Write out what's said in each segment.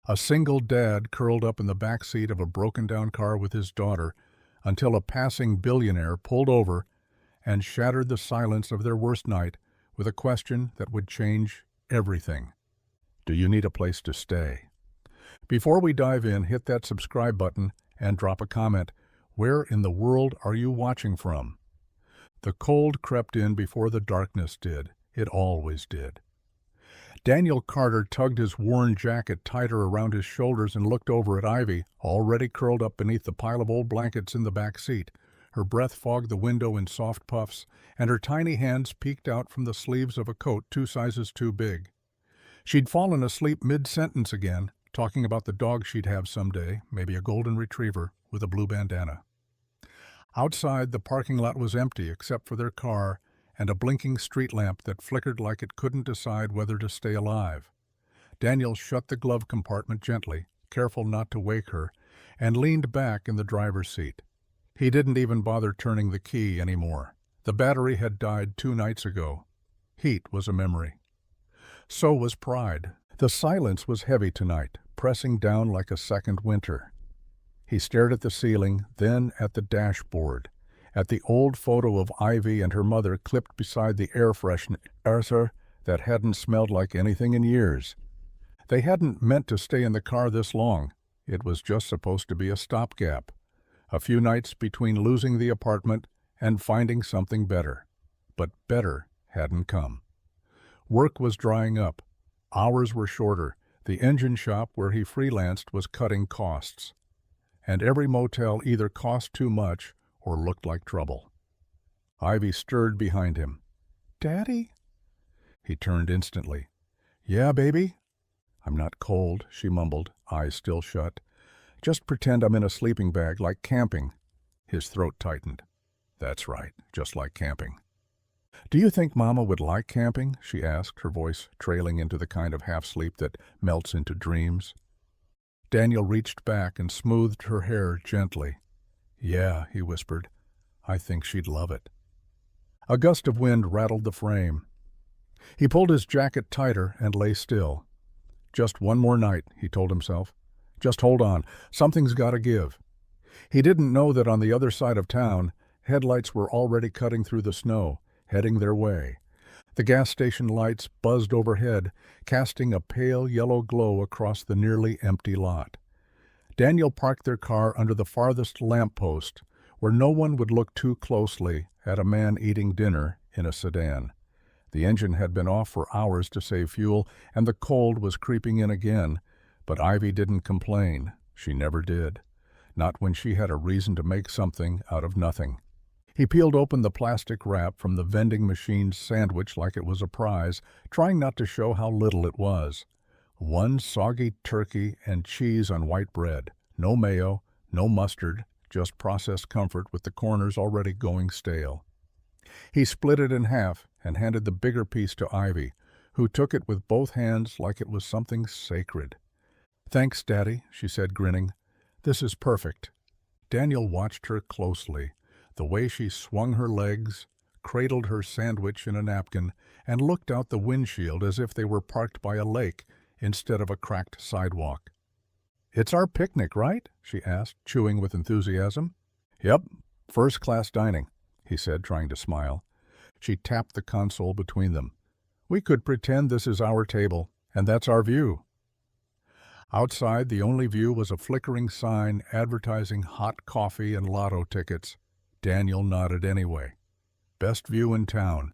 A single dad curled up in the back seat of a broken-down car with his daughter until a passing billionaire pulled over and shattered the silence of their worst night with a question that would change everything. Do you need a place to stay? Before we dive in, hit that subscribe button and drop a comment. Where in the world are you watching from? The cold crept in before the darkness did. It always did. Daniel Carter tugged his worn jacket tighter around his shoulders and looked over at Ivy, already curled up beneath the pile of old blankets in the back seat. Her breath fogged the window in soft puffs, and her tiny hands peeked out from the sleeves of a coat 2 sizes too big. She'd fallen asleep mid-sentence again, talking about the dog she'd have someday, maybe a golden retriever with a blue bandana. Outside, the parking lot was empty except for their car and a blinking street lamp that flickered like it couldn't decide whether to stay alive. Daniel shut the glove compartment gently, careful not to wake her, and leaned back in the driver's seat. He didn't even bother turning the key anymore. The battery had died 2 nights ago. Heat was a memory. So was pride. The silence was heavy tonight, pressing down like a second winter. He stared at the ceiling, then at the dashboard, at the old photo of Ivy and her mother clipped beside the air freshener that hadn't smelled like anything in years. They hadn't meant to stay in the car this long. It was just supposed to be a stopgap. A few nights between losing the apartment and finding something better. But better hadn't come. Work was drying up. Hours were shorter. The engine shop where he freelanced was cutting costs. And every motel either cost too much or looked like trouble. Ivy stirred behind him. "Daddy?" He turned instantly. "Yeah, baby?" "I'm not cold," she mumbled, eyes still shut. "Just pretend I'm in a sleeping bag, like camping." His throat tightened. "That's right, just like camping." "Do you think Mama would like camping?" she asked, her voice trailing into the kind of half-sleep that melts into dreams. Daniel reached back and smoothed her hair gently. "Yeah," he whispered. "I think she'd love it." A gust of wind rattled the frame. He pulled his jacket tighter and lay still. Just one more night, he told himself. Just hold on. Something's got to give. He didn't know that on the other side of town, headlights were already cutting through the snow, heading their way. The gas station lights buzzed overhead, casting a pale yellow glow across the nearly empty lot. Daniel parked their car under the farthest lamppost, where no one would look too closely at a man eating dinner in a sedan. The engine had been off for hours to save fuel, and the cold was creeping in again, but Ivy didn't complain. She never did. Not when she had a reason to make something out of nothing. He peeled open the plastic wrap from the vending machine's sandwich like it was a prize, trying not to show how little it was. 1 soggy turkey and cheese on white bread. No mayo, no mustard, just processed comfort with the corners already going stale. He split it in half and handed the bigger piece to Ivy, who took it with both hands like it was something sacred. "Thanks, Daddy," she said, grinning. "This is perfect." Daniel watched her closely, the way she swung her legs, cradled her sandwich in a napkin, and looked out the windshield as if they were parked by a lake instead of a cracked sidewalk. "It's our picnic, right?" she asked, chewing with enthusiasm. "Yep, first-class dining," he said, trying to smile. She tapped the console between them. "We could pretend this is our table, and that's our view." Outside, the only view was a flickering sign advertising hot coffee and lotto tickets. Daniel nodded anyway. Best view in town.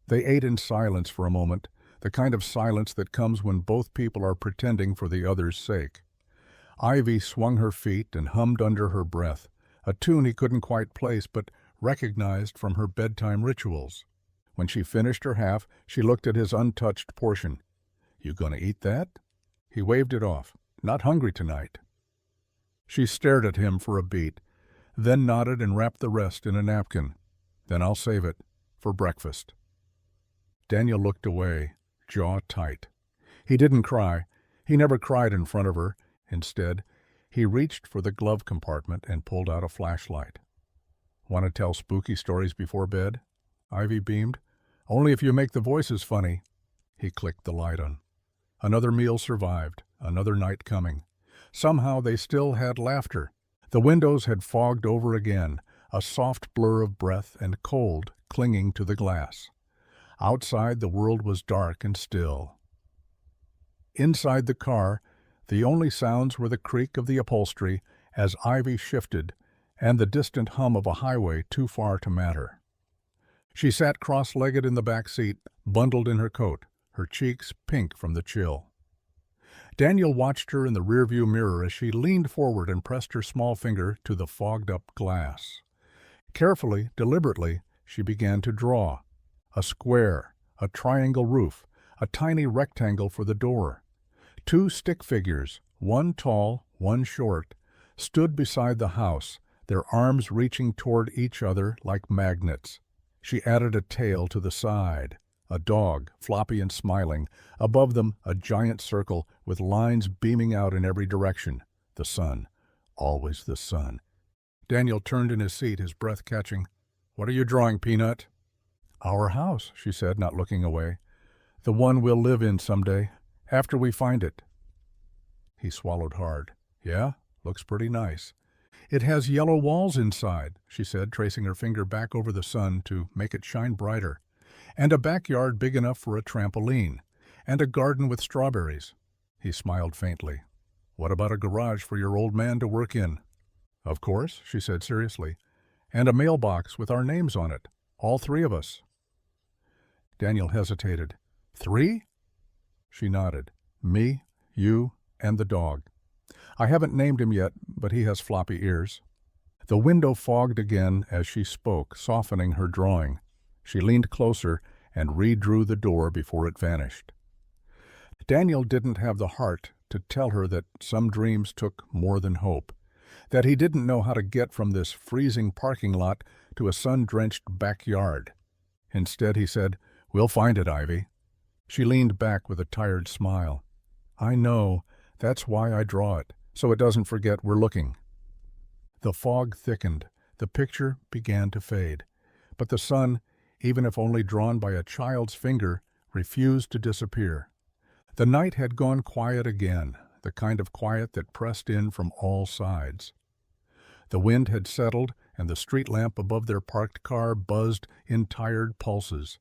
They ate in silence for a moment, the kind of silence that comes when both people are pretending for the other's sake. Ivy swung her feet and hummed under her breath, a tune he couldn't quite place but recognized from her bedtime rituals. When she finished her half, she looked at his untouched portion. "You gonna eat that?" He waved it off. "Not hungry tonight." She stared at him for a beat, then nodded and wrapped the rest in a napkin. "Then I'll save it for breakfast." Daniel looked away, jaw tight. He didn't cry. He never cried in front of her. Instead, he reached for the glove compartment and pulled out a flashlight. "Want to tell spooky stories before bed?" Ivy beamed. "Only if you make the voices funny." He clicked the light on. Another meal survived. Another night coming. Somehow they still had laughter. The windows had fogged over again, a soft blur of breath and cold clinging to the glass. Outside the world was dark and still. Inside the car, the only sounds were the creak of the upholstery as Ivy shifted and the distant hum of a highway too far to matter. She sat cross-legged in the back seat, bundled in her coat, her cheeks pink from the chill. Daniel watched her in the rearview mirror as she leaned forward and pressed her small finger to the fogged-up glass. Carefully, deliberately, she began to draw. A square, a triangle roof, a tiny rectangle for the door. Two stick figures, one tall, one short, stood beside the house, their arms reaching toward each other like magnets. She added a tail to the side. A dog, floppy and smiling. Above them, a giant circle with lines beaming out in every direction. The sun. Always the sun. Daniel turned in his seat, his breath catching. "What are you drawing, Peanut?" "Our house," she said, not looking away. "The one we'll live in someday, after we find it." He swallowed hard. "Yeah, looks pretty nice." "It has yellow walls inside," she said, tracing her finger back over the sun to make it shine brighter. "And a backyard big enough for a trampoline. And a garden with strawberries." He smiled faintly. "What about a garage for your old man to work in?" "Of course," she said seriously. "And a mailbox with our names on it. All three of us." Daniel hesitated. "Three?" She nodded. "Me, you, and the dog. I haven't named him yet, but he has floppy ears." The window fogged again as she spoke, softening her drawing. She leaned closer and redrew the door before it vanished. Daniel didn't have the heart to tell her that some dreams took more than hope, that he didn't know how to get from this freezing parking lot to a sun-drenched backyard. Instead, he said, "We'll find it, Ivy." She leaned back with a tired smile. "I know. That's why I draw it, so it doesn't forget we're looking." The fog thickened. The picture began to fade. But the sun, even if only drawn by a child's finger, refused to disappear. The night had gone quiet again, the kind of quiet that pressed in from all sides. The wind had settled, and the street lamp above their parked car buzzed in tired pulses.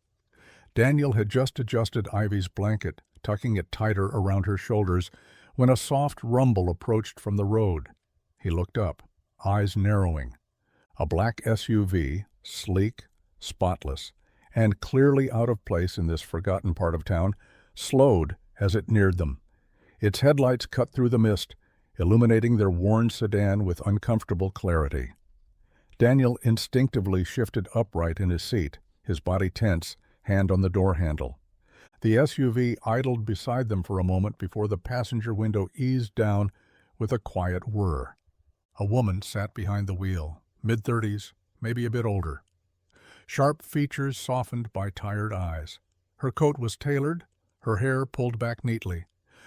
Daniel had just adjusted Ivy's blanket, tucking it tighter around her shoulders, when a soft rumble approached from the road. He looked up, eyes narrowing. A black SUV, sleek, spotless, and clearly out of place in this forgotten part of town, slowed as it neared them. Its headlights cut through the mist, illuminating their worn sedan with uncomfortable clarity. Daniel instinctively shifted upright in his seat, his body tense, hand on the door handle. The SUV idled beside them for a moment before the passenger window eased down with a quiet whir. A woman sat behind the wheel, mid-30s, maybe a bit older. Sharp features softened by tired eyes. Her coat was tailored, her hair pulled back neatly.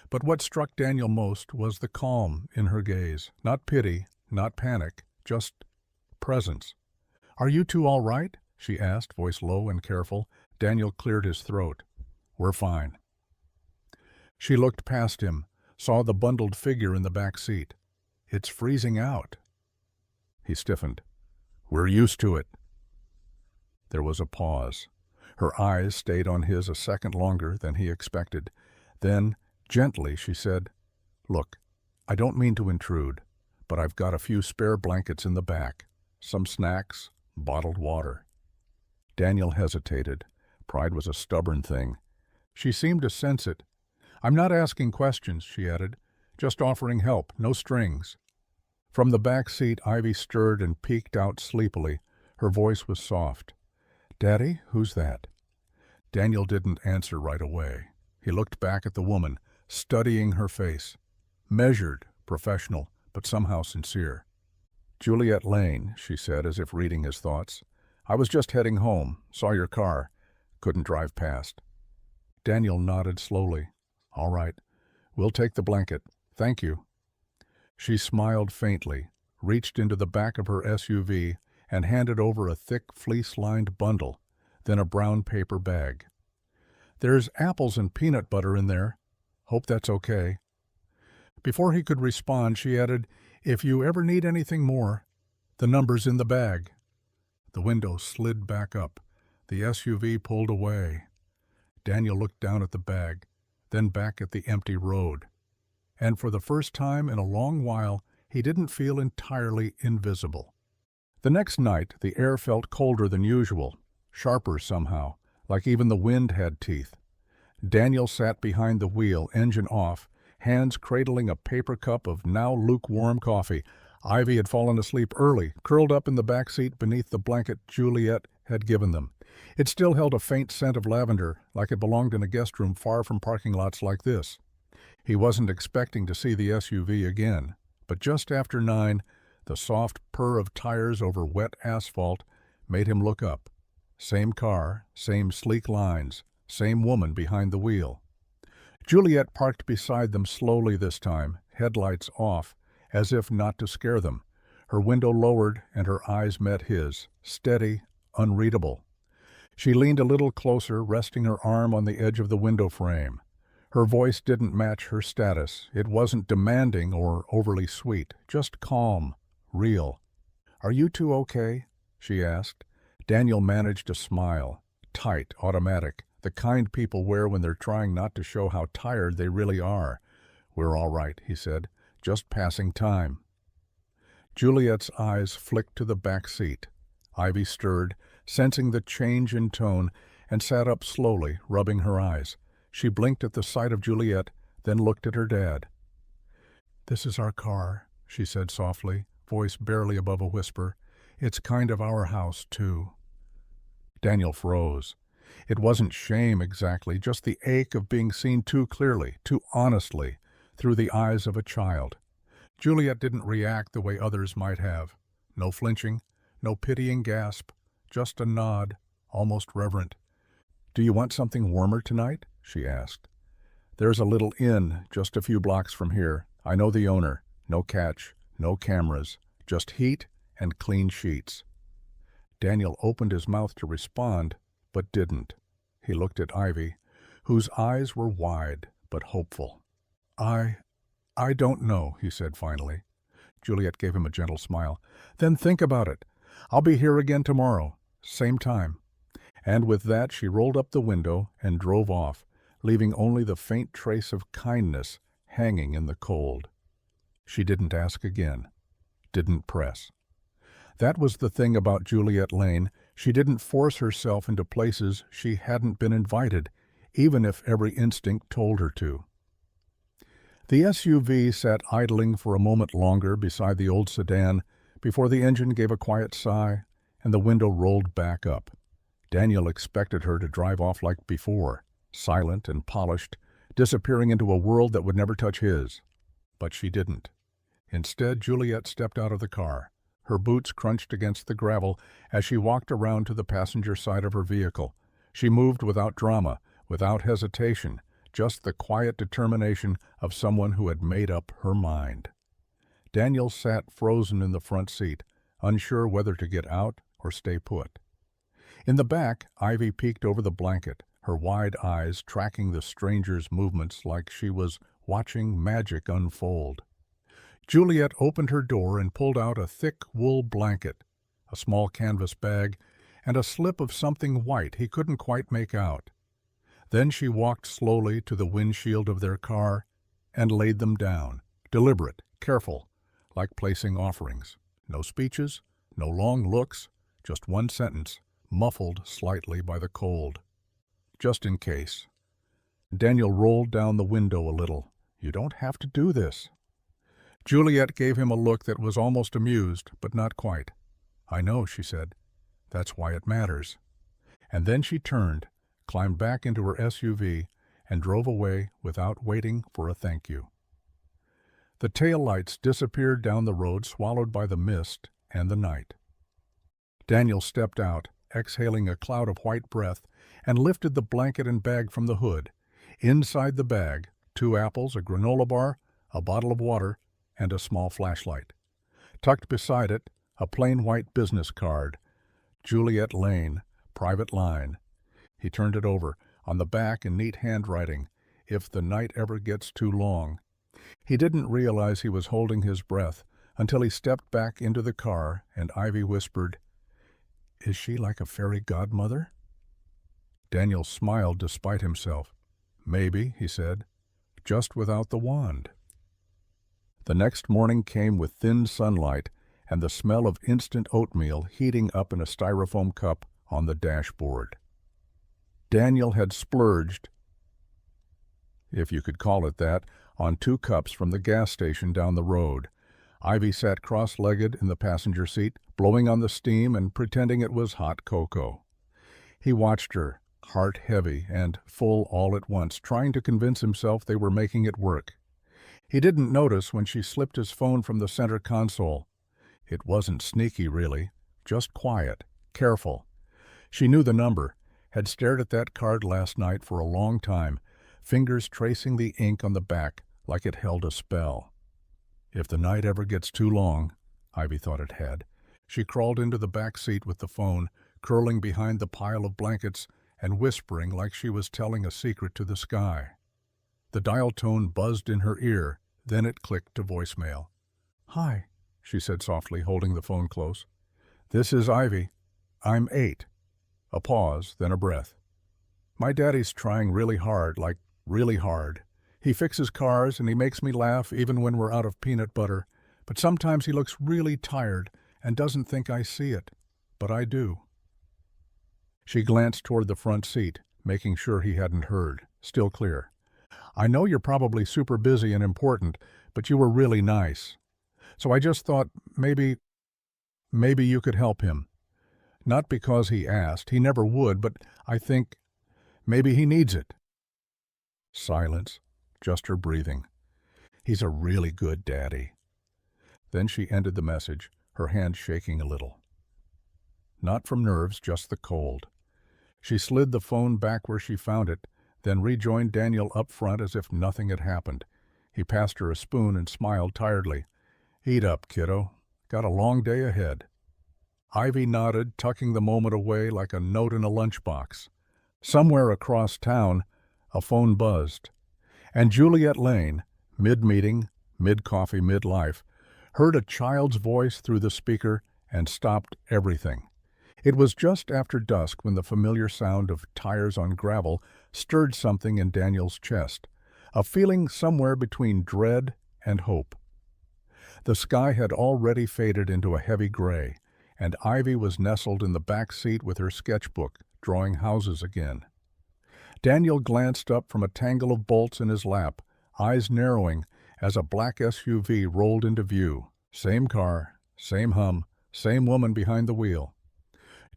But what struck Daniel most was the calm in her gaze. Not pity, not panic, just presence. "Are you two all right?" she asked, voice low and careful. Daniel cleared his throat. "We're fine." She looked past him, saw the bundled figure in the back seat. "It's freezing out." He stiffened. "We're used to it." There was a pause. Her eyes stayed on his a second longer than he expected. Then, gently, she said, "Look, I don't mean to intrude, but I've got a few spare blankets in the back, some snacks, bottled water." Daniel hesitated. Pride was a stubborn thing. She seemed to sense it. "I'm not asking questions," she added, "just offering help, no strings." From the back seat, Ivy stirred and peeked out sleepily. Her voice was soft. "Daddy, who's that?" Daniel didn't answer right away. He looked back at the woman, studying her face. Measured, professional, but somehow sincere. "Juliet Lane," she said, as if reading his thoughts. "I was just heading home, saw your car. Couldn't drive past." Daniel nodded slowly. "All right. We'll take the blanket. Thank you." She smiled faintly, reached into the back of her SUV, and handed over a thick fleece-lined bundle, then a brown paper bag. "There's apples and peanut butter in there. Hope that's okay." Before he could respond, she added, "If you ever need anything more, the number's in the bag." The window slid back up. The SUV pulled away. Daniel looked down at the bag, then back at the empty road. And for the first time in a long while, he didn't feel entirely invisible. The next night, the air felt colder than usual, sharper somehow, like even the wind had teeth. Daniel sat behind the wheel, engine off, hands cradling a paper cup of now lukewarm coffee. Ivy had fallen asleep early, curled up in the back seat beneath the blanket Juliet had given them. It still held a faint scent of lavender, like it belonged in a guest room far from parking lots like this. He wasn't expecting to see the SUV again, but just after 9, the soft purr of tires over wet asphalt made him look up. Same car, same sleek lines, same woman behind the wheel. Juliet parked beside them slowly this time, headlights off, as if not to scare them. Her window lowered and her eyes met his, steady, unreadable. She leaned a little closer, resting her arm on the edge of the window frame. Her voice didn't match her status. It wasn't demanding or overly sweet, just calm, real. "Are you two okay?" she asked. Daniel managed a smile, tight, automatic, the kind people wear when they're trying not to show how tired they really are. "We're all right," he said, "just passing time." Juliet's eyes flicked to the back seat. Ivy stirred, sensing the change in tone, and sat up slowly, rubbing her eyes. She blinked at the sight of Juliet, then looked at her dad. "This is our car," she said softly, voice barely above a whisper. "It's kind of our house, too." Daniel froze. It wasn't shame exactly, just the ache of being seen too clearly, too honestly, through the eyes of a child. Juliet didn't react the way others might have. No flinching, no pitying gasp, just a nod, almost reverent. "Do you want something warmer tonight?" she asked. "There's a little inn just a few blocks from here. I know the owner. No catch, no cameras, just heat and clean sheets." Daniel opened his mouth to respond, but didn't. He looked at Ivy, whose eyes were wide but hopeful. I don't know," he said finally. Juliet gave him a gentle smile. "Then think about it. I'll be here again tomorrow, same time." And with that she rolled up the window and drove off, leaving only the faint trace of kindness hanging in the cold. She didn't ask again, didn't press. That was the thing about Juliet Lane. She didn't force herself into places she hadn't been invited, even if every instinct told her to. The SUV sat idling for a moment longer beside the old sedan before the engine gave a quiet sigh and the window rolled back up. Daniel expected her to drive off like before, silent and polished, disappearing into a world that would never touch his. But she didn't. Instead, Juliet stepped out of the car. Her boots crunched against the gravel as she walked around to the passenger side of her vehicle. She moved without drama, without hesitation, just the quiet determination of someone who had made up her mind. Daniel sat frozen in the front seat, unsure whether to get out or stay put. In the back, Ivy peeked over the blanket, her wide eyes tracking the stranger's movements like she was watching magic unfold. Juliet opened her door and pulled out a thick wool blanket, a small canvas bag, and a slip of something white he couldn't quite make out. Then she walked slowly to the windshield of their car and laid them down, deliberate, careful, like placing offerings. No speeches, no long looks, just one sentence, muffled slightly by the cold. "Just in case." Daniel rolled down the window a little. "You don't have to do this." Juliet gave him a look that was almost amused, but not quite. "I know," she said. "That's why it matters." And then she turned, climbed back into her SUV, and drove away without waiting for a thank you. The tail lights disappeared down the road, swallowed by the mist and the night. Daniel stepped out, exhaling a cloud of white breath, and lifted the blanket and bag from the hood. Inside the bag, 2 apples, a granola bar, a bottle of water, and a small flashlight. Tucked beside it, a plain white business card. Juliet Lane, private line. He turned it over. On the back, in neat handwriting, "If the night ever gets too long." He didn't realize he was holding his breath until he stepped back into the car and Ivy whispered, "Is she like a fairy godmother?" Daniel smiled despite himself. "Maybe," he said, "just without the wand." The next morning came with thin sunlight and the smell of instant oatmeal heating up in a styrofoam cup on the dashboard. Daniel had splurged, if you could call it that, on 2 cups from the gas station down the road. Ivy sat cross-legged in the passenger seat, blowing on the steam and pretending it was hot cocoa. He watched her, heart heavy and full all at once, trying to convince himself they were making it work. He didn't notice when she slipped his phone from the center console. It wasn't sneaky, really, just quiet, careful. She knew the number, had stared at that card last night for a long time, fingers tracing the ink on the back like it held a spell. If the night ever gets too long, Ivy thought it had, she crawled into the back seat with the phone, curling behind the pile of blankets and whispering like she was telling a secret to the sky. The dial tone buzzed in her ear, then it clicked to voicemail. "Hi," she said softly, holding the phone close. "This is Ivy. I'm 8. A pause, then a breath. "My daddy's trying really hard, like really hard. He fixes cars and he makes me laugh even when we're out of peanut butter, but sometimes he looks really tired and doesn't think I see it. But I do." She glanced toward the front seat, making sure he hadn't heard, still clear. "I know you're probably super busy and important, but you were really nice. So I just thought maybe you could help him. Not because he asked, he never would, but I think maybe he needs it." Silence, just her breathing. "He's a really good daddy." Then she ended the message, her hand shaking a little. Not from nerves, just the cold. She slid the phone back where she found it, then rejoined Daniel up front as if nothing had happened. He passed her a spoon and smiled tiredly. "Eat up, kiddo. Got a long day ahead." Ivy nodded, tucking the moment away like a note in a lunchbox. Somewhere across town, a phone buzzed, and Juliet Lane, mid-meeting, mid-coffee, mid-life, heard a child's voice through the speaker and stopped everything. It was just after dusk when the familiar sound of tires on gravel stirred something in Daniel's chest, a feeling somewhere between dread and hope. The sky had already faded into a heavy gray, and Ivy was nestled in the back seat with her sketchbook, drawing houses again. Daniel glanced up from a tangle of bolts in his lap, eyes narrowing as a black SUV rolled into view. Same car, same hum, same woman behind the wheel.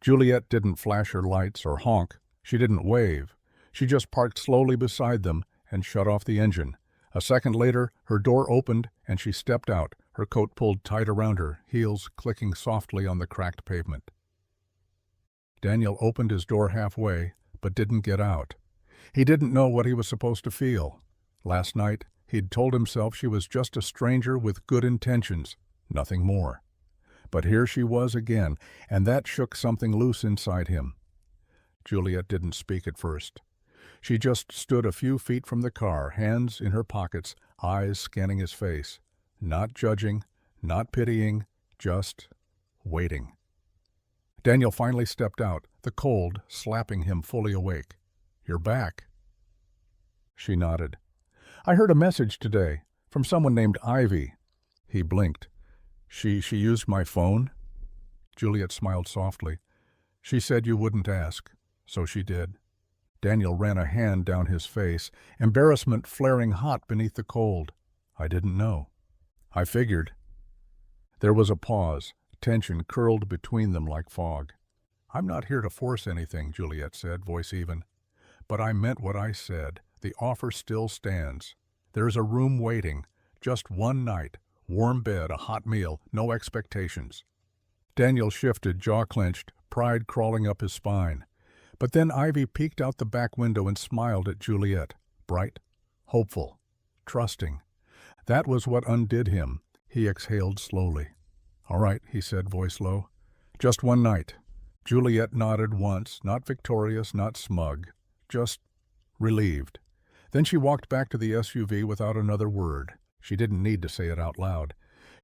Juliet didn't flash her lights or honk. She didn't wave. She just parked slowly beside them and shut off the engine. A second later, her door opened and she stepped out, her coat pulled tight around her, heels clicking softly on the cracked pavement. Daniel opened his door halfway, but didn't get out. He didn't know what he was supposed to feel. Last night, he'd told himself she was just a stranger with good intentions, nothing more. But here she was again, and that shook something loose inside him. Juliet didn't speak at first. She just stood a few feet from the car, hands in her pockets, eyes scanning his face. Not judging, not pitying, just waiting. Daniel finally stepped out, the cold slapping him fully awake. "You're back." She nodded. "I heard a message today, from someone named Ivy." He blinked. She used my phone?" Juliet smiled softly. "She said you wouldn't ask, so she did." Daniel ran a hand down his face, embarrassment flaring hot beneath the cold. "I didn't know." "I figured." There was a pause. Tension curled between them like fog. "I'm not here to force anything," Juliet said, voice even. "But I meant what I said. The offer still stands. There's a room waiting. Just one night. Warm bed, a hot meal, no expectations." Daniel shifted, jaw clenched, pride crawling up his spine. But then Ivy peeked out the back window and smiled at Juliet, bright, hopeful, trusting. That was what undid him. He exhaled slowly. "All right," he said, voice low. "Just one night." Juliet nodded once, not victorious, not smug, just relieved. Then she walked back to the SUV without another word. She didn't need to say it out loud.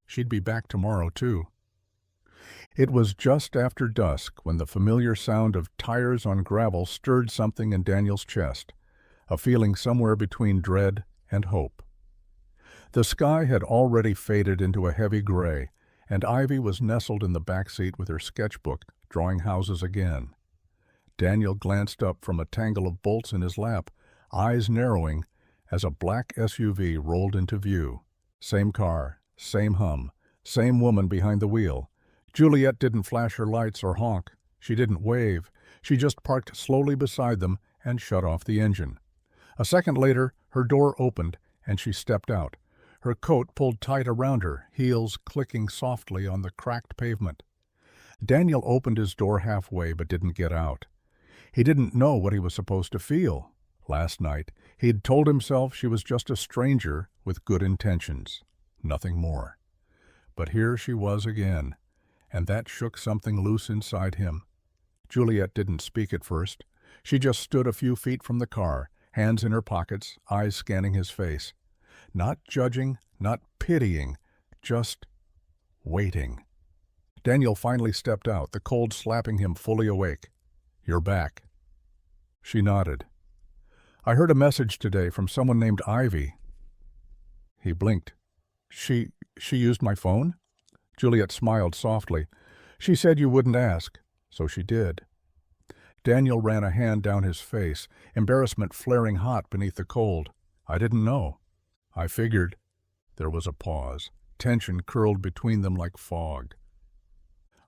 She'd be back tomorrow, too. It was just after dusk when the familiar sound of tires on gravel stirred something in Daniel's chest, a feeling somewhere between dread and hope. The sky had already faded into a heavy gray, and Ivy was nestled in the back seat with her sketchbook, drawing houses again. Daniel glanced up from a tangle of bolts in his lap, eyes narrowing, as a black SUV rolled into view. Same car, same hum, same woman behind the wheel. Juliet didn't flash her lights or honk. She didn't wave. She just parked slowly beside them and shut off the engine. A second later, her door opened, and she stepped out, her coat pulled tight around her, heels clicking softly on the cracked pavement. Daniel opened his door halfway but didn't get out. He didn't know what he was supposed to feel. Last night, he'd told himself she was just a stranger with good intentions, nothing more. But here she was again, and that shook something loose inside him. Juliet didn't speak at first. She just stood a few feet from the car, hands in her pockets, eyes scanning his face. Not judging, not pitying, just waiting. Daniel finally stepped out, the cold slapping him fully awake. "You're back." She nodded. "I heard a message today from someone named Ivy." He blinked. She used my phone?" Juliet smiled softly. "She said you wouldn't ask, so she did." Daniel ran a hand down his face, embarrassment flaring hot beneath the cold. "I didn't know." "I figured." There was a pause. Tension curled between them like fog.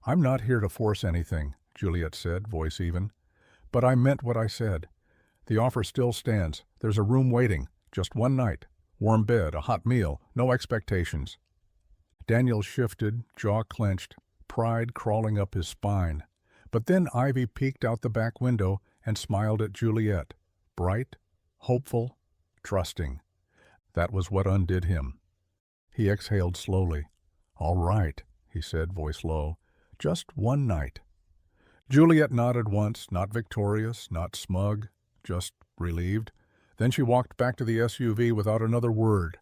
"I'm not here to force anything," Juliet said, voice even. "But I meant what I said. The offer still stands. There's a room waiting. Just one night. Warm bed, a hot meal, no expectations." Daniel shifted, jaw clenched, pride crawling up his spine. But then Ivy peeked out the back window and smiled at Juliet. Bright, hopeful, trusting. That was what undid him. He exhaled slowly. "All right," he said, voice low. "Just one night." Juliet nodded once, not victorious, not smug, just relieved. Then she walked back to the SUV without another word.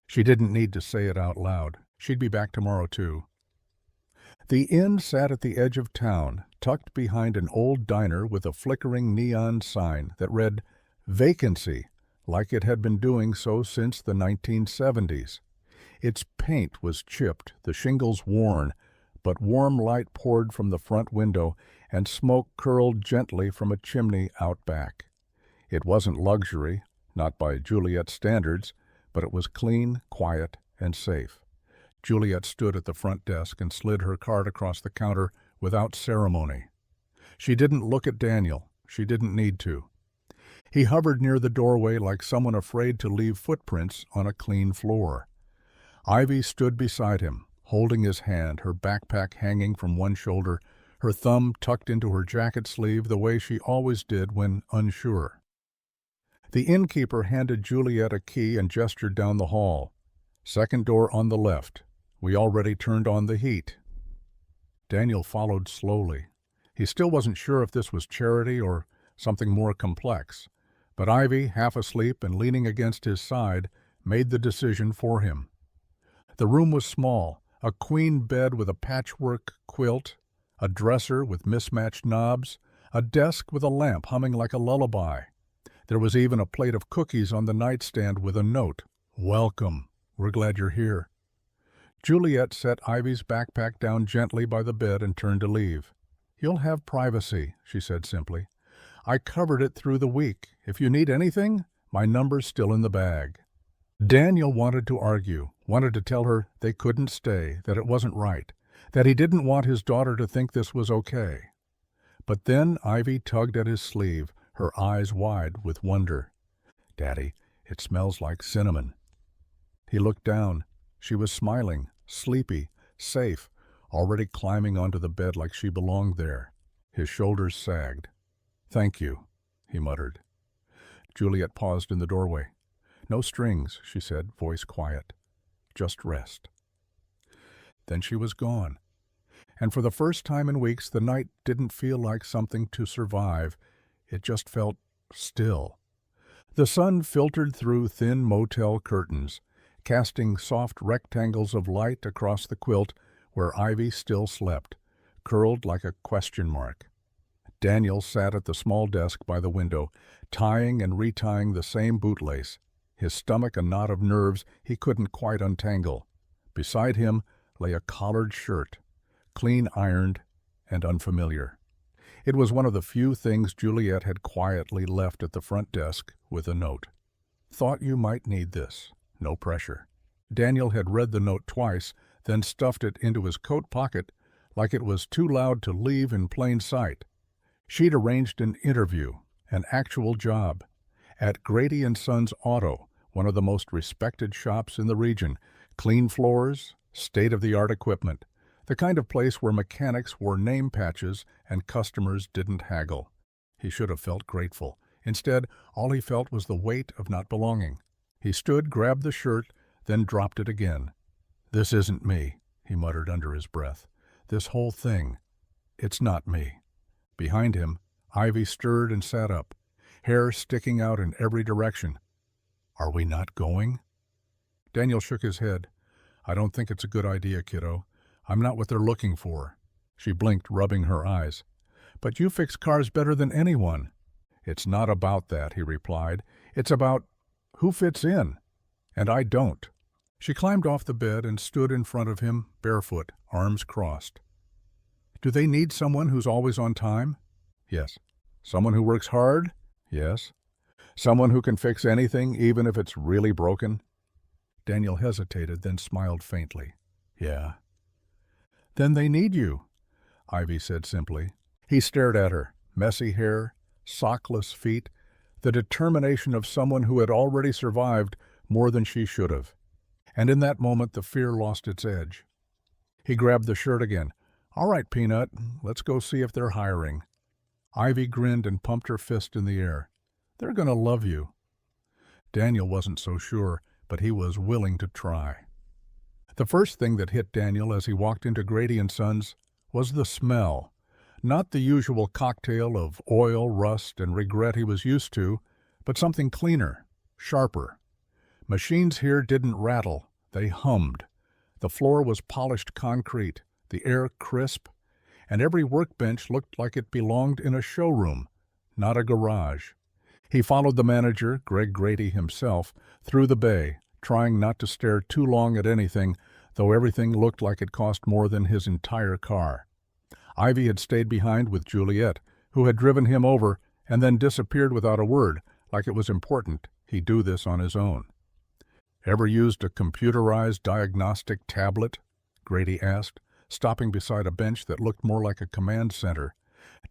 She didn't need to say it out loud. She'd be back tomorrow, too. The inn sat at the edge of town, tucked behind an old diner with a flickering neon sign that read, "Vacancy," like it had been doing so since the 1970s. Its paint was chipped, the shingles worn, but warm light poured from the front window, and smoke curled gently from a chimney out back. It wasn't luxury, not by Juliet's standards, but it was clean, quiet, and safe. Juliet stood at the front desk and slid her card across the counter without ceremony. She didn't look at Daniel. She didn't need to. He hovered near the doorway like someone afraid to leave footprints on a clean floor. Ivy stood beside him, holding his hand, her backpack hanging from one shoulder, her thumb tucked into her jacket sleeve the way she always did when unsure. The innkeeper handed Juliet a key and gestured down the hall. "Second door on the left. We already turned on the heat." Daniel followed slowly. He still wasn't sure if this was charity or something more complex, but Ivy, half asleep and leaning against his side, made the decision for him. The room was small, a queen bed with a patchwork quilt, a dresser with mismatched knobs, a desk with a lamp humming like a lullaby. There was even a plate of cookies on the nightstand with a note, "Welcome. We're glad you're here." Juliet set Ivy's backpack down gently by the bed and turned to leave. "You'll have privacy," she said simply. "I covered it through the week. If you need anything, my number's still in the bag." Daniel wanted to argue, wanted to tell her they couldn't stay, that it wasn't right, that he didn't want his daughter to think this was okay. But then Ivy tugged at his sleeve, her eyes wide with wonder. "Daddy, it smells like cinnamon." He looked down. She was smiling, sleepy, safe, already climbing onto the bed like she belonged there. His shoulders sagged. "Thank you," he muttered. Juliet paused in the doorway. "No strings," she said, voice quiet. "Just rest." Then she was gone. And for the first time in weeks, the night didn't feel like something to survive. It just felt still. The sun filtered through thin motel curtains, casting soft rectangles of light across the quilt where Ivy still slept, curled like a question mark. Daniel sat at the small desk by the window, tying and retying the same bootlace, his stomach a knot of nerves he couldn't quite untangle. Beside him lay a collared shirt, clean ironed and unfamiliar. It was one of the few things Juliet had quietly left at the front desk with a note. "Thought you might need this. No pressure." Daniel had read the note twice, then stuffed it into his coat pocket like it was too loud to leave in plain sight. She'd arranged an interview, an actual job, at Grady & Sons Auto, one of the most respected shops in the region. Clean floors, state-of-the-art equipment, the kind of place where mechanics wore name patches and customers didn't haggle. He should have felt grateful. Instead, all he felt was the weight of not belonging. He stood, grabbed the shirt, then dropped it again. "This isn't me," he muttered under his breath. "This whole thing, it's not me." Behind him, Ivy stirred and sat up, hair sticking out in every direction. "Are we not going?" Daniel shook his head. "I don't think it's a good idea, kiddo. I'm not what they're looking for." She blinked, rubbing her eyes. "But you fix cars better than anyone." "It's not about that," he replied. "It's about who fits in. And I don't." She climbed off the bed and stood in front of him, barefoot, arms crossed. "Do they need someone who's always on time?" "Yes." "Someone who works hard?" "Yes." "Someone who can fix anything, even if it's really broken?" Daniel hesitated, then smiled faintly. "Yeah." "Then they need you," Ivy said simply. He stared at her, messy hair, sockless feet, the determination of someone who had already survived more than she should have. And in that moment the fear lost its edge. He grabbed the shirt again. "All right, Peanut, let's go see if they're hiring." Ivy grinned and pumped her fist in the air. "They're going to love you." Daniel wasn't so sure, but he was willing to try. The first thing that hit Daniel as he walked into Grady & Sons was the smell. Not the usual cocktail of oil, rust, and regret he was used to, but something cleaner, sharper. Machines here didn't rattle, they hummed. The floor was polished concrete, the air crisp, and every workbench looked like it belonged in a showroom, not a garage. He followed the manager, Greg Grady himself, through the bay, trying not to stare too long at anything, though everything looked like it cost more than his entire car. Ivy had stayed behind with Juliet, who had driven him over and then disappeared without a word, like it was important he do this on his own. "Ever used a computerized diagnostic tablet?" Grady asked, stopping beside a bench that looked more like a command center.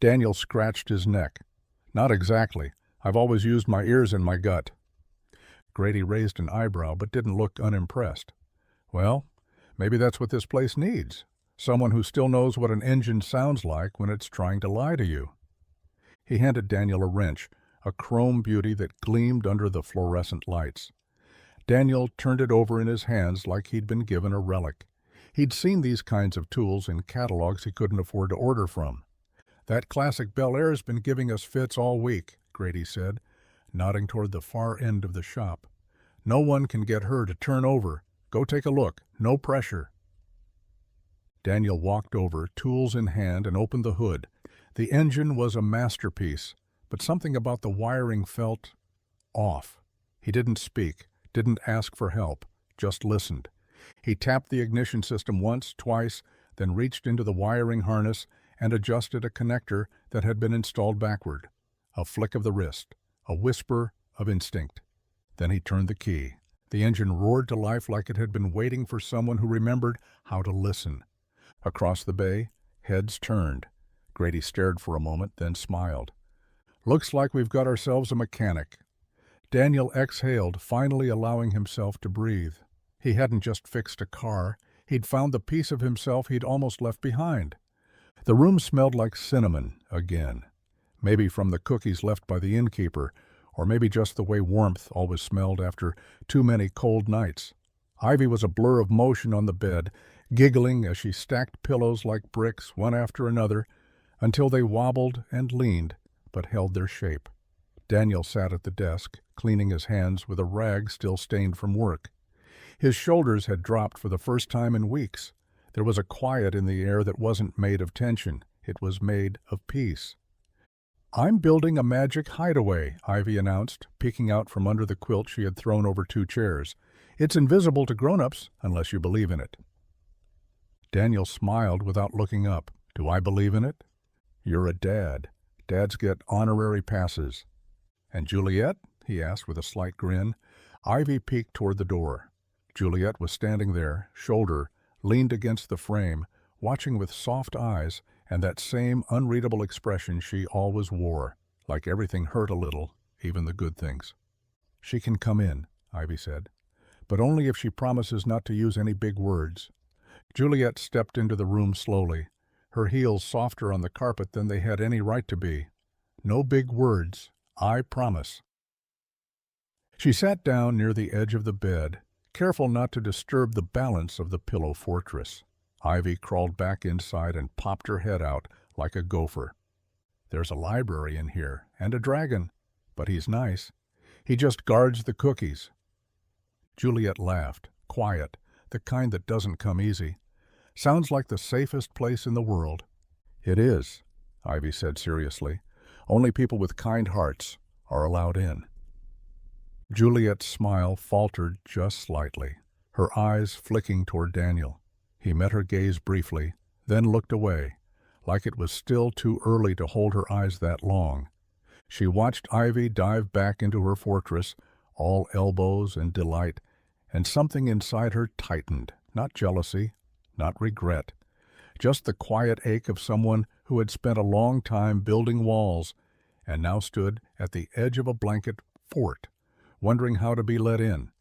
Daniel scratched his neck. "Not exactly. I've always used my ears and my gut." Grady raised an eyebrow but didn't look unimpressed. "Well, maybe that's what this place needs. Someone who still knows what an engine sounds like when it's trying to lie to you." He handed Daniel a wrench, a chrome beauty that gleamed under the fluorescent lights. Daniel turned it over in his hands like he'd been given a relic. He'd seen these kinds of tools in catalogs he couldn't afford to order from. "That classic Bel Air's been giving us fits all week," Grady said, nodding toward the far end of the shop. "No one can get her to turn over. Go take a look. No pressure." Daniel walked over, tools in hand, and opened the hood. The engine was a masterpiece, but something about the wiring felt off. He didn't speak, didn't ask for help, just listened. He tapped the ignition system once, twice, then reached into the wiring harness and adjusted a connector that had been installed backward. A flick of the wrist, a whisper of instinct. Then he turned the key. The engine roared to life like it had been waiting for someone who remembered how to listen. Across the bay, heads turned. Grady stared for a moment, then smiled. "Looks like we've got ourselves a mechanic." Daniel exhaled, finally allowing himself to breathe. He hadn't just fixed a car. He'd found the piece of himself he'd almost left behind. The room smelled like cinnamon again. Maybe from the cookies left by the innkeeper, or maybe just the way warmth always smelled after too many cold nights. Ivy was a blur of motion on the bed, giggling as she stacked pillows like bricks, one after another, until they wobbled and leaned, but held their shape. Daniel sat at the desk, cleaning his hands with a rag still stained from work. His shoulders had dropped for the first time in weeks. There was a quiet in the air that wasn't made of tension. It was made of peace. "I'm building a magic hideaway," Ivy announced, peeking out from under the quilt she had thrown over 2 chairs. "It's invisible to grown-ups, unless you believe in it." Daniel smiled without looking up. "Do I believe in it?" "You're a dad. Dads get honorary passes." "And Juliet?" he asked with a slight grin. Ivy peeked toward the door. Juliet was standing there, shoulder leaned against the frame, watching with soft eyes and that same unreadable expression she always wore, like everything hurt a little, even the good things. "She can come in," Ivy said, "but only if she promises not to use any big words." Juliet stepped into the room slowly, her heels softer on the carpet than they had any right to be. "No big words, I promise." She sat down near the edge of the bed, careful not to disturb the balance of the pillow fortress. Ivy crawled back inside and popped her head out like a gopher. "There's a library in here, and a dragon, but he's nice. He just guards the cookies." Juliet laughed, quiet, the kind that doesn't come easy. "Sounds like the safest place in the world." "It is," Ivy said seriously. "Only people with kind hearts are allowed in." Juliet's smile faltered just slightly, her eyes flicking toward Daniel. He met her gaze briefly, then looked away, like it was still too early to hold her eyes that long. She watched Ivy dive back into her fortress, all elbows and delight, and something inside her tightened, not jealousy, not regret, just the quiet ache of someone who had spent a long time building walls and now stood at the edge of a blanket fort, wondering how to be let in.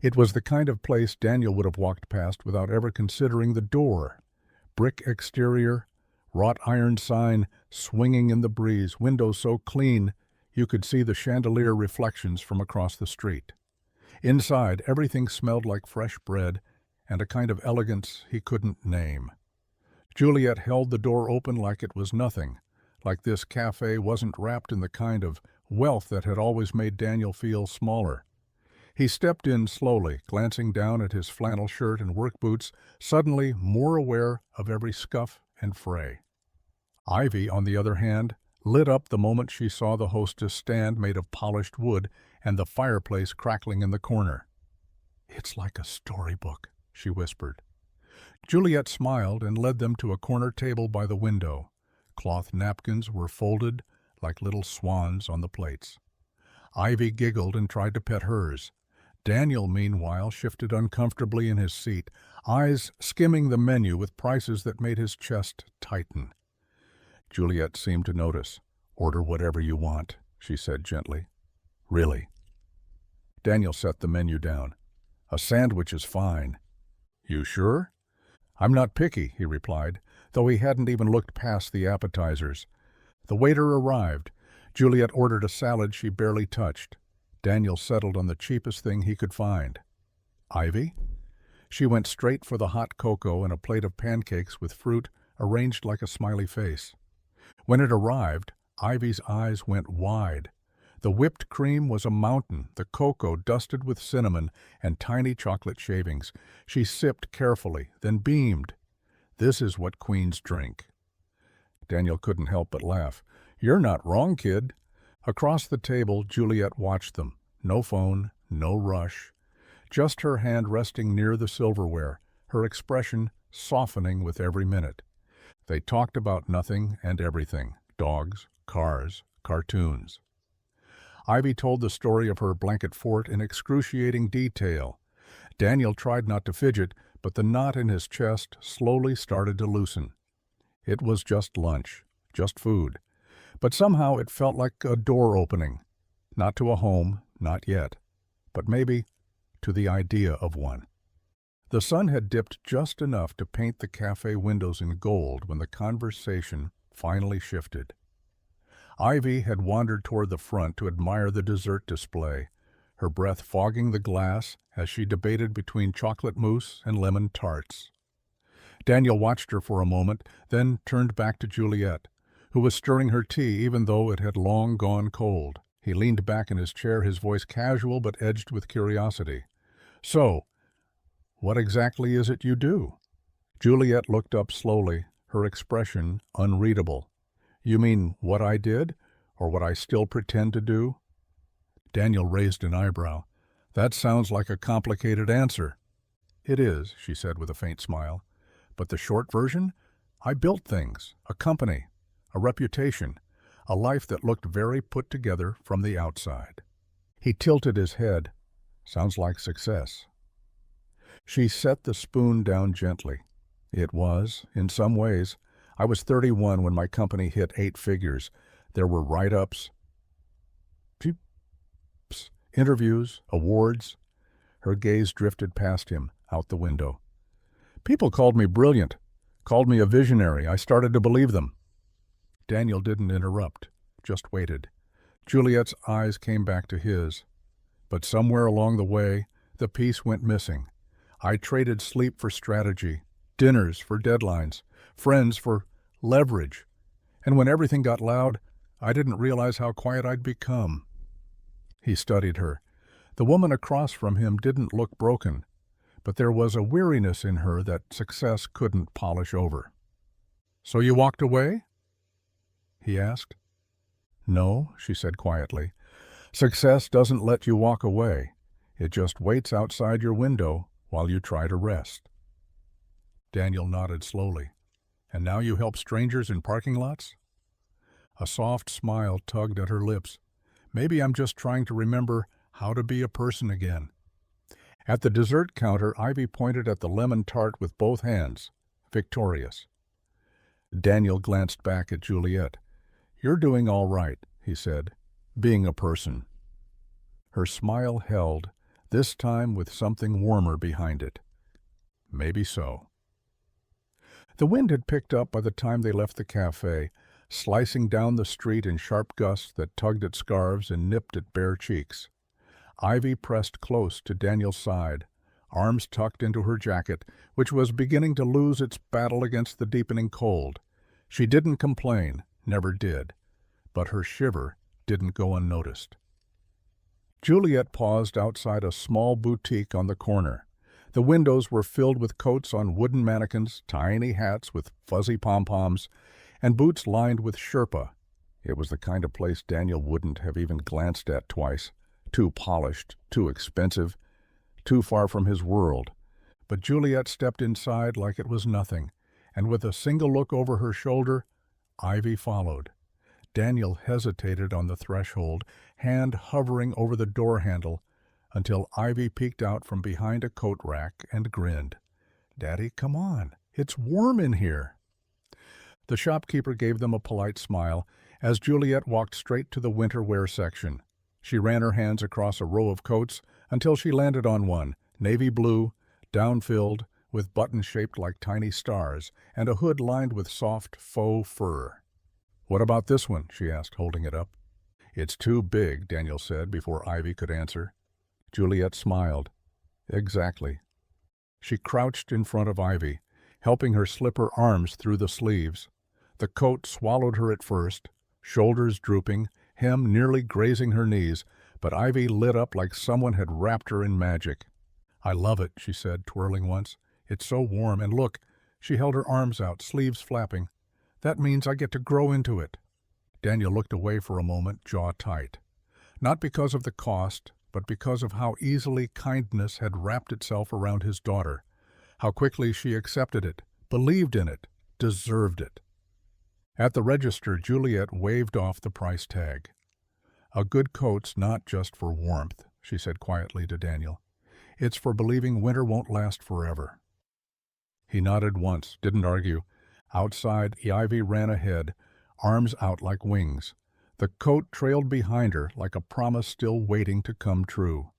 It was the kind of place Daniel would have walked past without ever considering the door. Brick exterior, wrought iron sign swinging in the breeze, windows so clean you could see the chandelier reflections from across the street. Inside, everything smelled like fresh bread and a kind of elegance he couldn't name. Juliet held the door open like it was nothing, like this cafe wasn't wrapped in the kind of wealth that had always made Daniel feel smaller. He stepped in slowly, glancing down at his flannel shirt and work boots, suddenly more aware of every scuff and fray. Ivy, on the other hand, lit up the moment she saw the hostess stand made of polished wood and the fireplace crackling in the corner. "It's like a storybook," she whispered. Juliet smiled and led them to a corner table by the window. Cloth napkins were folded like little swans on the plates. Ivy giggled and tried to pet hers. Daniel, meanwhile, shifted uncomfortably in his seat, eyes skimming the menu with prices that made his chest tighten. Juliet seemed to notice. "Order whatever you want," she said gently. "Really?" Daniel set the menu down. "A sandwich is fine." "You sure?" "I'm not picky," he replied, though he hadn't even looked past the appetizers. The waiter arrived. Juliet ordered a salad she barely touched. Daniel settled on the cheapest thing he could find. "Ivy?" She went straight for the hot cocoa and a plate of pancakes with fruit arranged like a smiley face. When it arrived, Ivy's eyes went wide. The whipped cream was a mountain, the cocoa dusted with cinnamon and tiny chocolate shavings. She sipped carefully, then beamed. "This is what queens drink." Daniel couldn't help but laugh. "You're not wrong, kid." Across the table, Juliet watched them. No phone, no rush. Just her hand resting near the silverware, her expression softening with every minute. They talked about nothing and everything. Dogs, cars, cartoons. Ivy told the story of her blanket fort in excruciating detail. Daniel tried not to fidget, but the knot in his chest slowly started to loosen. It was just lunch, just food. But somehow it felt like a door opening. Not to a home, not yet, but maybe to the idea of one. The sun had dipped just enough to paint the cafe windows in gold when the conversation finally shifted. Ivy had wandered toward the front to admire the dessert display, her breath fogging the glass as she debated between chocolate mousse and lemon tarts. Daniel watched her for a moment, then turned back to Juliet, who was stirring her tea even though it had long gone cold. He leaned back in his chair, his voice casual but edged with curiosity. "So, What exactly is it you do? Juliet looked up slowly, her expression unreadable. You mean what I did, or what I still pretend to do? Daniel raised an eyebrow. That sounds like a complicated answer. It is, she said with a faint smile. But the short version? I built things, a company, a reputation, a life that looked very put together from the outside. He tilted his head. Sounds like success. She set the spoon down gently. It was, in some ways. I was 31 when my company hit 8 figures. There were write-ups, interviews, awards. Her gaze drifted past him, out the window. People called me brilliant, called me a visionary. I started to believe them. Daniel didn't interrupt, just waited. Juliet's eyes came back to his. But somewhere along the way, the peace went missing. I traded sleep for strategy, dinners for deadlines, friends for leverage. And when everything got loud, I didn't realize how quiet I'd become. He studied her. The woman across from him didn't look broken, but there was a weariness in her that success couldn't polish over. So you walked away? He asked. No, she said quietly. Success doesn't let you walk away. It just waits outside your window while you try to rest. Daniel nodded slowly. And now you help strangers in parking lots? A soft smile tugged at her lips. Maybe I'm just trying to remember how to be a person again. At the dessert counter, Ivy pointed at the lemon tart with both hands, victorious. Daniel glanced back at Juliet. You're doing all right, he said, being a person. Her smile held, this time with something warmer behind it. Maybe so. The wind had picked up by the time they left the cafe, slicing down the street in sharp gusts that tugged at scarves and nipped at bare cheeks. Ivy pressed close to Daniel's side, arms tucked into her jacket, which was beginning to lose its battle against the deepening cold. She didn't complain, never did, but her shiver didn't go unnoticed. Juliet paused outside a small boutique on the corner. The windows were filled with coats on wooden mannequins, tiny hats with fuzzy pom-poms, and boots lined with Sherpa. It was the kind of place Daniel wouldn't have even glanced at twice. Too polished, too expensive, too far from his world. But Juliet stepped inside like it was nothing, and with a single look over her shoulder, Ivy followed. Daniel hesitated on the threshold, hand hovering over the door handle, until Ivy peeked out from behind a coat rack and grinned. "Daddy, come on. It's warm in here." The shopkeeper gave them a polite smile as Juliet walked straight to the winter wear section. She ran her hands across a row of coats until she landed on one, navy blue, down-filled, with buttons shaped like tiny stars, and a hood lined with soft faux fur. "What about this one?" she asked, holding it up. "It's too big," Daniel said before Ivy could answer. Juliet smiled. "Exactly." She crouched in front of Ivy, helping her slip her arms through the sleeves. The coat swallowed her at first, shoulders drooping, hem nearly grazing her knees, but Ivy lit up like someone had wrapped her in magic. "I love it," she said, twirling once. "It's so warm, and look," she held her arms out, sleeves flapping. "That means I get to grow into it." Daniel looked away for a moment, jaw tight. Not because of the cost, but because of how easily kindness had wrapped itself around his daughter, how quickly she accepted it, believed in it, deserved it. At the register, Juliet waved off the price tag. "A good coat's not just for warmth," she said quietly to Daniel. "It's for believing winter won't last forever." He nodded once, didn't argue. Outside, Ivy ran ahead, arms out like wings. The coat trailed behind her like a promise still waiting to come true.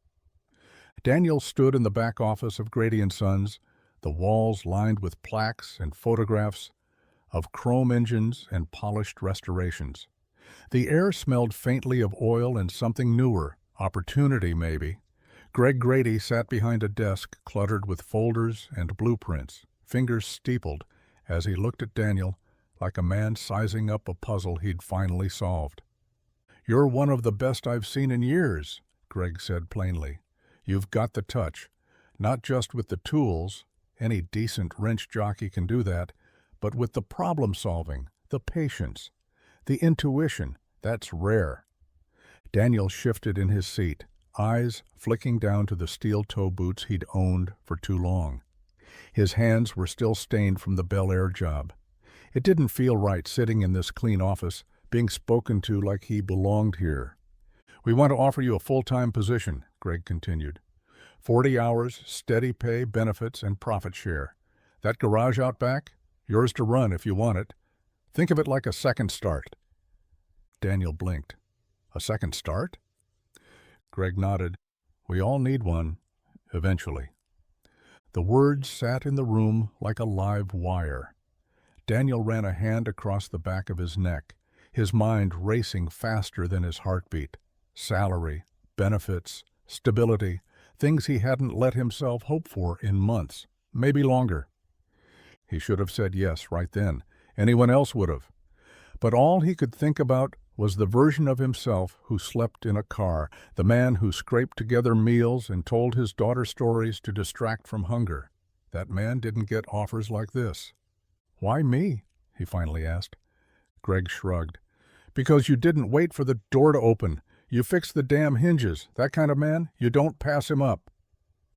Daniel stood in the back office of Grady & Sons, the walls lined with plaques and photographs of chrome engines and polished restorations. The air smelled faintly of oil and something newer, opportunity maybe. Greg Grady sat behind a desk cluttered with folders and blueprints, fingers steepled, as he looked at Daniel like a man sizing up a puzzle he'd finally solved. "You're one of the best I've seen in years," Greg said plainly. "You've got the touch. Not just with the tools, any decent wrench jockey can do that, but with the problem-solving, the patience, the intuition. That's rare. Daniel shifted in his seat, eyes flicking down to the steel-toe boots he'd owned for too long. His hands were still stained from the Bel Air job. It didn't feel right sitting in this clean office, being spoken to like he belonged here. "We want to offer you a full-time position," Greg continued. 40 hours, steady pay, benefits, and profit share. That garage out back? Yours to run if you want it. Think of it like a second start. Daniel blinked. A second start? Greg nodded. We all need one, eventually. The words sat in the room like a live wire. Daniel ran a hand across the back of his neck, his mind racing faster than his heartbeat. Salary, benefits, stability, things he hadn't let himself hope for in months, maybe longer. He should have said yes right then. Anyone else would have. But all he could think about was the version of himself who slept in a car, the man who scraped together meals and told his daughter stories to distract from hunger. That man didn't get offers like this. "Why me?" he finally asked. Greg shrugged. "Because you didn't wait for the door to open. You fixed the damn hinges. That kind of man, you don't pass him up."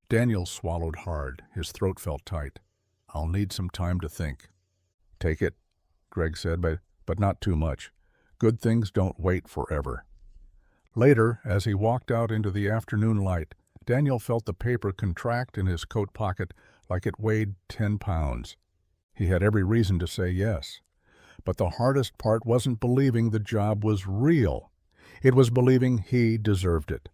Daniel swallowed hard. His throat felt tight. "I'll need some time to think." "Take it," Greg said, but not too much. Good things don't wait forever. Later, as he walked out into the afternoon light, Daniel felt the paper contract in his coat pocket like it weighed 10 pounds. He had every reason to say yes. But the hardest part wasn't believing the job was real. It was believing he deserved it.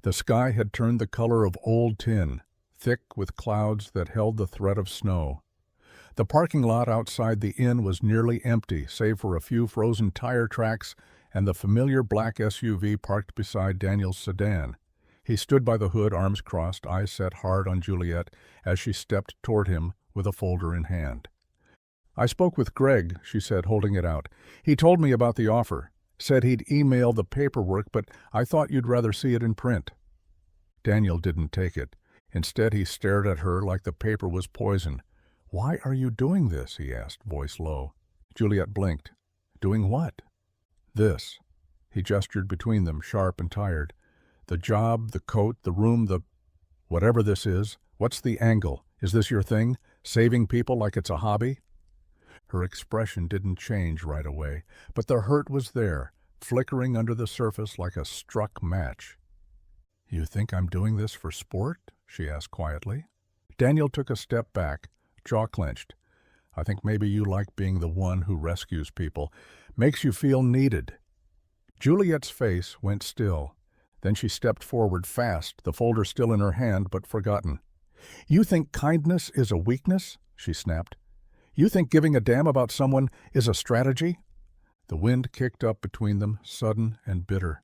The sky had turned the color of old tin, thick with clouds that held the threat of snow. The parking lot outside the inn was nearly empty, save for a few frozen tire tracks and the familiar black SUV parked beside Daniel's sedan. He stood by the hood, arms crossed, eyes set hard on Juliet as she stepped toward him with a folder in hand. "I spoke with Greg," she said, holding it out. "He told me about the offer. Said he'd email the paperwork, but I thought you'd rather see it in print." Daniel didn't take it. Instead, he stared at her like the paper was poison. "Why are you doing this?" he asked, voice low. Juliet blinked. "Doing what?" "This." He gestured between them, sharp and tired. "The job, the coat, the room, whatever this is. What's the angle? Is this your thing? Saving people like it's a hobby?" Her expression didn't change right away, but the hurt was there, flickering under the surface like a struck match. "You think I'm doing this for sport?" she asked quietly. Daniel took a step back, jaw clenched. "I think maybe you like being the one who rescues people. Makes you feel needed." Juliet's face went still. Then she stepped forward fast, the folder still in her hand but forgotten. "You think kindness is a weakness?" she snapped. "You think giving a damn about someone is a strategy?" The wind kicked up between them, sudden and bitter.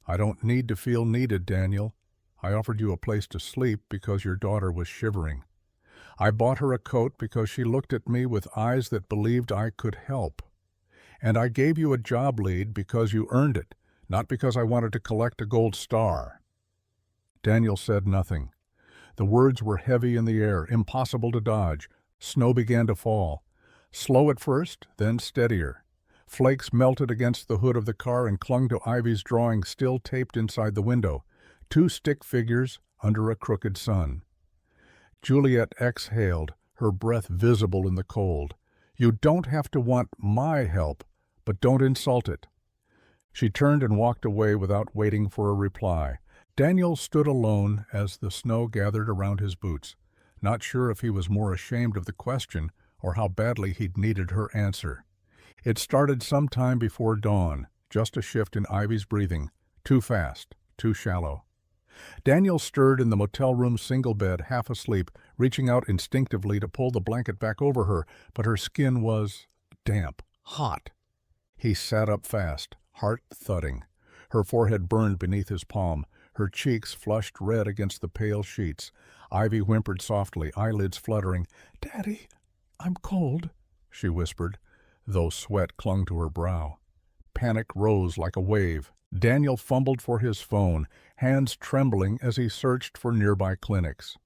"I don't need to feel needed, Daniel. I offered you a place to sleep because your daughter was shivering. I bought her a coat because she looked at me with eyes that believed I could help. And I gave you a job lead because you earned it, not because I wanted to collect a gold star." Daniel said nothing. The words were heavy in the air, impossible to dodge. Snow began to fall. Slow at first, then steadier. Flakes melted against the hood of the car and clung to Ivy's drawing still taped inside the window. 2 stick figures under a crooked sun. Juliet exhaled, her breath visible in the cold. "You don't have to want my help, but don't insult it." She turned and walked away without waiting for a reply. Daniel stood alone as the snow gathered around his boots, not sure if he was more ashamed of the question or how badly he'd needed her answer. It started some time before dawn, just a shift in Ivy's breathing, too fast, too shallow. Daniel stirred in the motel room single bed, half asleep, reaching out instinctively to pull the blanket back over her, but her skin was damp, hot. He sat up fast, heart thudding. Her forehead burned beneath his palm, her cheeks flushed red against the pale sheets. Ivy whimpered softly, eyelids fluttering. "Daddy, I'm cold," she whispered, though sweat clung to her brow. Panic rose like a wave. Daniel fumbled for his phone, hands trembling as he searched for nearby clinics.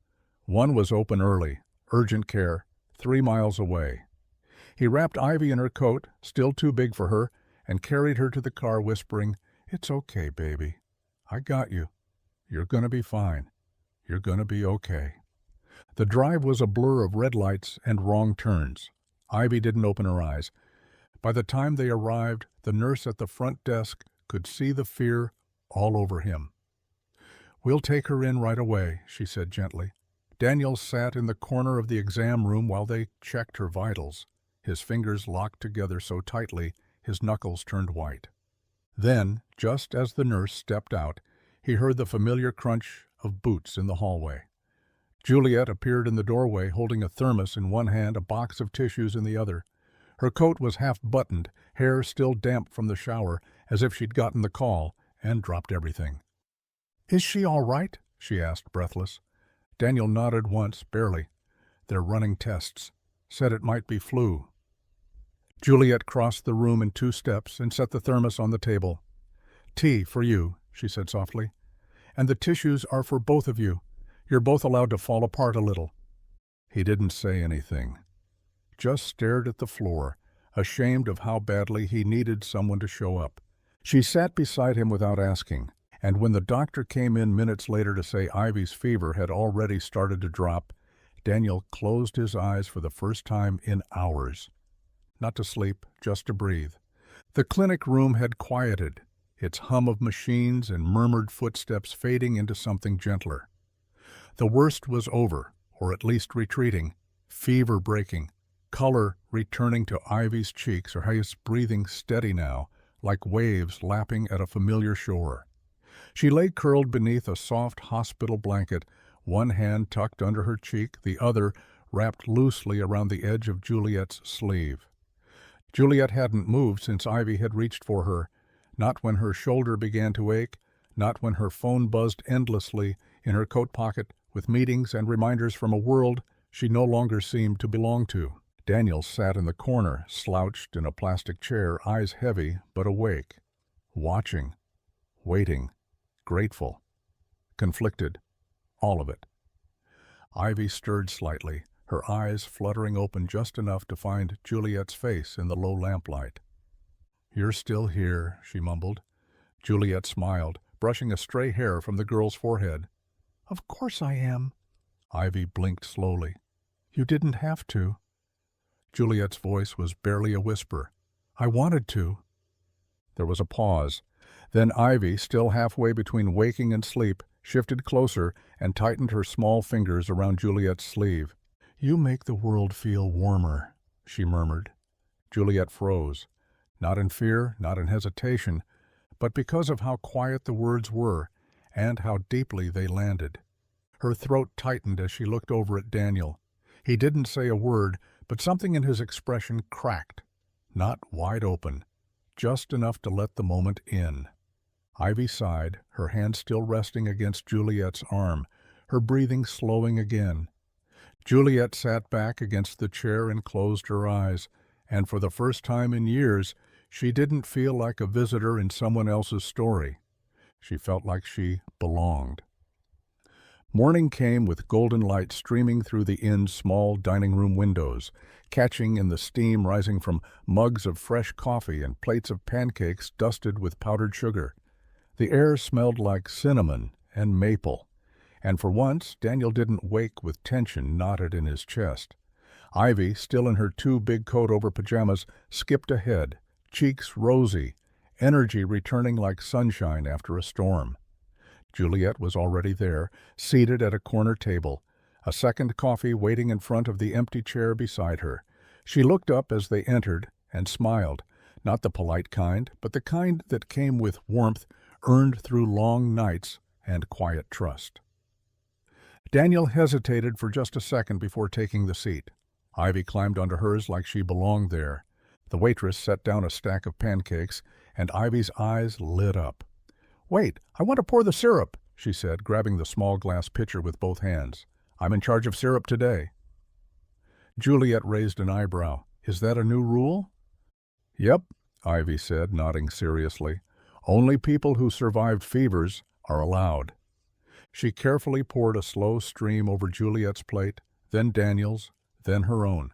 One was open early, urgent care, 3 miles away. He wrapped Ivy in her coat, still too big for her, and carried her to the car, whispering, "It's okay, baby. I got you. You're gonna be fine. You're gonna be okay." The drive was a blur of red lights and wrong turns. Ivy didn't open her eyes. By the time they arrived, the nurse at the front desk could see the fear all over him. "We'll take her in right away," she said gently. Daniel sat in the corner of the exam room while they checked her vitals, his fingers locked together so tightly his knuckles turned white. Then, just as the nurse stepped out, he heard the familiar crunch of boots in the hallway. Juliet appeared in the doorway, holding a thermos in one hand, a box of tissues in the other. Her coat was half-buttoned, hair still damp from the shower, as if she'd gotten the call and dropped everything. "Is she all right?" she asked, breathless. Daniel nodded once, barely. "They're running tests. Said it might be flu." Juliet crossed the room in 2 steps and set the thermos on the table. "Tea for you," she said softly. "And the tissues are for both of you. You're both allowed to fall apart a little." He didn't say anything, just stared at the floor, ashamed of how badly he needed someone to show up. She sat beside him without asking, and when the doctor came in minutes later to say Ivy's fever had already started to drop, Daniel closed his eyes for the first time in hours. Not to sleep, just to breathe. The clinic room had quieted, its hum of machines and murmured footsteps fading into something gentler. The worst was over, or at least retreating, fever breaking, color returning to Ivy's cheeks, her highest breathing steady now, like waves lapping at a familiar shore. She lay curled beneath a soft hospital blanket, one hand tucked under her cheek, the other wrapped loosely around the edge of Juliet's sleeve. Juliet hadn't moved since Ivy had reached for her, not when her shoulder began to ache, not when her phone buzzed endlessly in her coat pocket with meetings and reminders from a world she no longer seemed to belong to. Daniel sat in the corner, slouched in a plastic chair, eyes heavy but awake, watching, waiting, grateful, conflicted, all of it. Ivy stirred slightly, her eyes fluttering open just enough to find Juliet's face in the low lamplight. "You're still here," she mumbled. Juliet smiled, brushing a stray hair from the girl's forehead. "Of course I am." Ivy blinked slowly. "You didn't have to." Juliet's voice was barely a whisper. "I wanted to." There was a pause. Then Ivy, still halfway between waking and sleep, shifted closer and tightened her small fingers around Juliet's sleeve. "You make the world feel warmer," she murmured. Juliet froze, not in fear, not in hesitation, but because of how quiet the words were and how deeply they landed. Her throat tightened as she looked over at Daniel. He didn't say a word, but something in his expression cracked, not wide open, just enough to let the moment in. Ivy sighed, her hand still resting against Juliet's arm, her breathing slowing again. Juliet sat back against the chair and closed her eyes, and for the first time in years, she didn't feel like a visitor in someone else's story. She felt like she belonged. Morning came with golden light streaming through the inn's small dining room windows, catching in the steam rising from mugs of fresh coffee and plates of pancakes dusted with powdered sugar. The air smelled like cinnamon and maple, and for once Daniel didn't wake with tension knotted in his chest. Ivy, still in her too big coat over pajamas, skipped ahead, cheeks rosy, energy returning like sunshine after a storm. Juliet was already there, seated at a corner table, a second coffee waiting in front of the empty chair beside her. She looked up as they entered and smiled, not the polite kind, but the kind that came with warmth earned through long nights and quiet trust. Daniel hesitated for just a second before taking the seat. Ivy climbed onto hers like she belonged there. The waitress set down a stack of pancakes, and Ivy's eyes lit up. "Wait, I want to pour the syrup," she said, grabbing the small glass pitcher with both hands. "I'm in charge of syrup today." Juliet raised an eyebrow. "Is that a new rule?" "Yep," Ivy said, nodding seriously. "Only people who survived fevers are allowed." She carefully poured a slow stream over Juliet's plate, then Daniel's, then her own.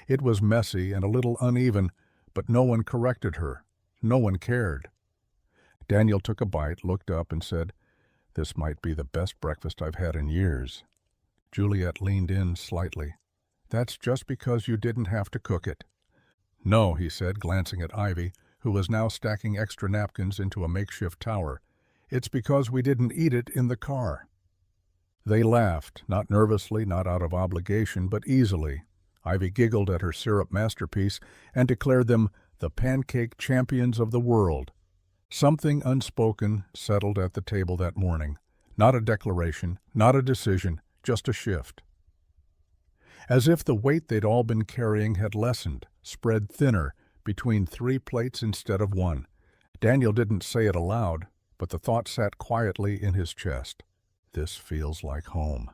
It was messy and a little uneven, but no one corrected her. No one cared. Daniel took a bite, looked up, and said, "This might be the best breakfast I've had in years." Juliet leaned in slightly. "That's just because you didn't have to cook it." "No," he said, glancing at Ivy, who was now stacking extra napkins into a makeshift tower. "It's because we didn't eat it in the car." They laughed, not nervously, not out of obligation, but easily. Ivy giggled at her syrup masterpiece and declared them the pancake champions of the world. Something unspoken settled at the table that morning. Not a declaration, not a decision, just a shift. As if the weight they'd all been carrying had lessened, spread thinner, between 3 plates instead of 1. Daniel didn't say it aloud, but the thought sat quietly in his chest. This feels like home.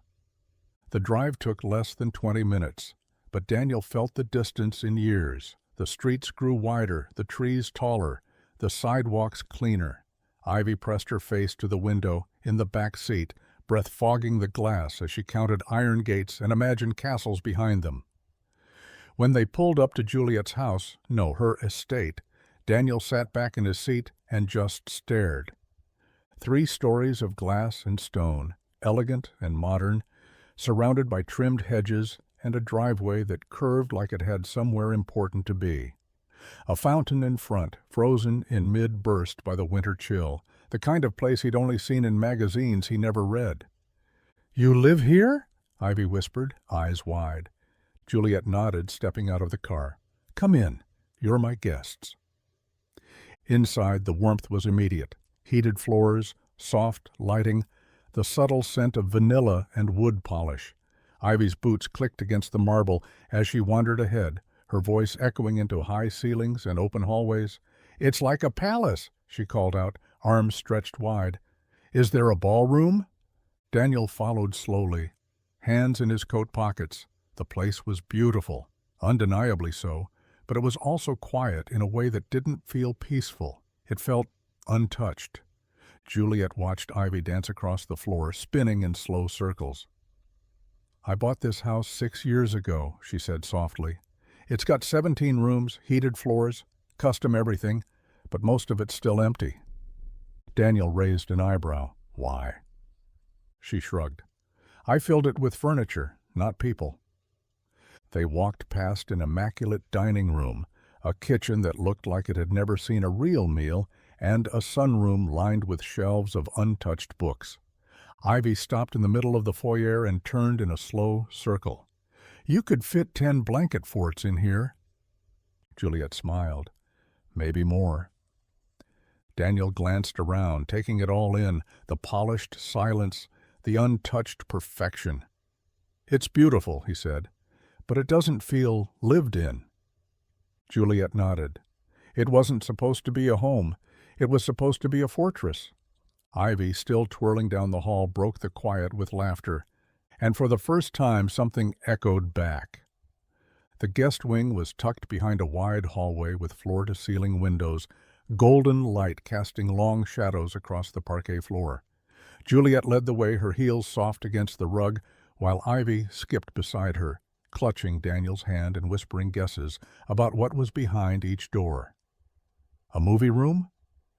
The drive took less than 20 minutes, but Daniel felt the distance in years. The streets grew wider, the trees taller, the sidewalks cleaner. Ivy pressed her face to the window in the back seat, breath fogging the glass as she counted iron gates and imagined castles behind them. When they pulled up to Juliet's house, no, her estate, Daniel sat back in his seat and just stared. 3 stories of glass and stone, elegant and modern, surrounded by trimmed hedges and a driveway that curved like it had somewhere important to be. A fountain in front, frozen in mid-burst by the winter chill, the kind of place he'd only seen in magazines he never read. "You live here?" Ivy whispered, eyes wide. Juliet nodded, stepping out of the car. "Come in. You're my guests." Inside, the warmth was immediate. Heated floors, soft lighting, the subtle scent of vanilla and wood polish. Ivy's boots clicked against the marble as she wandered ahead, her voice echoing into high ceilings and open hallways. "It's like a palace," she called out, arms stretched wide. "Is there a ballroom?" Daniel followed slowly, hands in his coat pockets. The place was beautiful, undeniably so, but it was also quiet in a way that didn't feel peaceful. It felt untouched. Juliet watched Ivy dance across the floor, spinning in slow circles. "I bought this house 6 years ago," she said softly. "It's got 17 rooms, heated floors, custom everything, but most of it's still empty." Daniel raised an eyebrow. "Why?" She shrugged. "I filled it with furniture, not people." They walked past an immaculate dining room, a kitchen that looked like it had never seen a real meal, and a sunroom lined with shelves of untouched books. Ivy stopped in the middle of the foyer and turned in a slow circle. "You could fit 10 blanket forts in here." Juliet smiled. "Maybe more." Daniel glanced around, taking it all in, the polished silence, the untouched perfection. "It's beautiful," he said, "but it doesn't feel lived in." Juliet nodded. "It wasn't supposed to be a home. It was supposed to be a fortress." Ivy, still twirling down the hall, broke the quiet with laughter, and for the first time something echoed back. The guest wing was tucked behind a wide hallway with floor-to-ceiling windows, golden light casting long shadows across the parquet floor. Juliet led the way, her heels soft against the rug, while Ivy skipped beside her, clutching Daniel's hand and whispering guesses about what was behind each door. A movie room?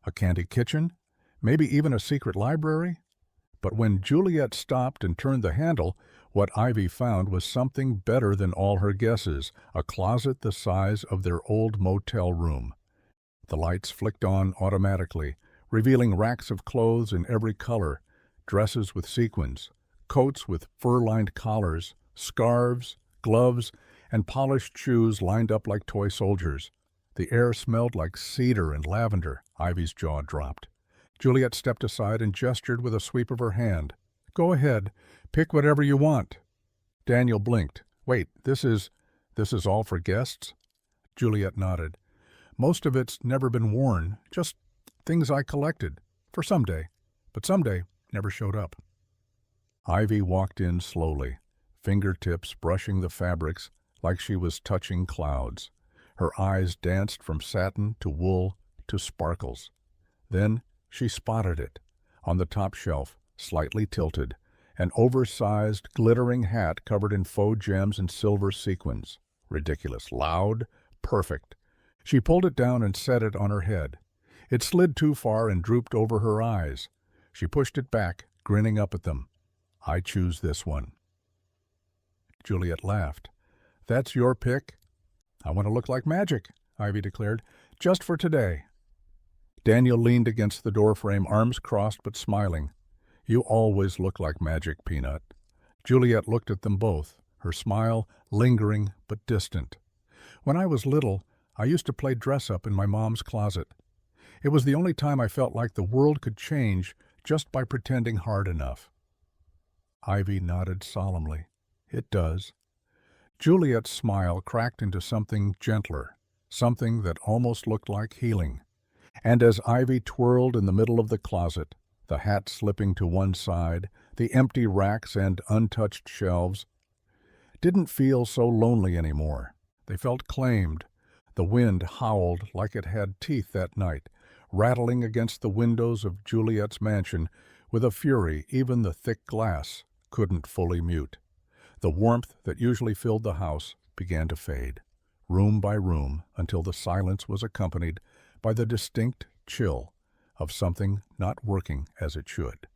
A candy kitchen? Maybe even a secret library? But when Juliet stopped and turned the handle, what Ivy found was something better than all her guesses, a closet the size of their old motel room. The lights flicked on automatically, revealing racks of clothes in every color, dresses with sequins, coats with fur-lined collars, scarves, gloves, and polished shoes lined up like toy soldiers. The air smelled like cedar and lavender. Ivy's jaw dropped. Juliet stepped aside and gestured with a sweep of her hand. "Go ahead. Pick whatever you want." Daniel blinked. "Wait, this is all for guests?" Juliet nodded. "Most of it's never been worn, just things I collected. For someday. But someday never showed up." Ivy walked in slowly, fingertips brushing the fabrics like she was touching clouds. Her eyes danced from satin to wool to sparkles. Then she spotted it, on the top shelf, slightly tilted, an oversized, glittering hat covered in faux gems and silver sequins. Ridiculous, loud, perfect. She pulled it down and set it on her head. It slid too far and drooped over her eyes. She pushed it back, grinning up at them. "I choose this one." Juliet laughed. "That's your pick?" "I want to look like magic," Ivy declared. "Just for today." Daniel leaned against the doorframe, arms crossed but smiling. "You always look like magic, Peanut." Juliet looked at them both, her smile lingering but distant. "When I was little, I used to play dress-up in my mom's closet. It was the only time I felt like the world could change just by pretending hard enough." Ivy nodded solemnly. "It does." Juliet's smile cracked into something gentler, something that almost looked like healing. And as Ivy twirled in the middle of the closet, the hat slipping to one side, the empty racks and untouched shelves, didn't feel so lonely anymore. They felt claimed. The wind howled like it had teeth that night, rattling against the windows of Juliet's mansion with a fury even the thick glass couldn't fully mute. The warmth that usually filled the house began to fade, room by room, until the silence was accompanied by the distinct chill of something not working as it should.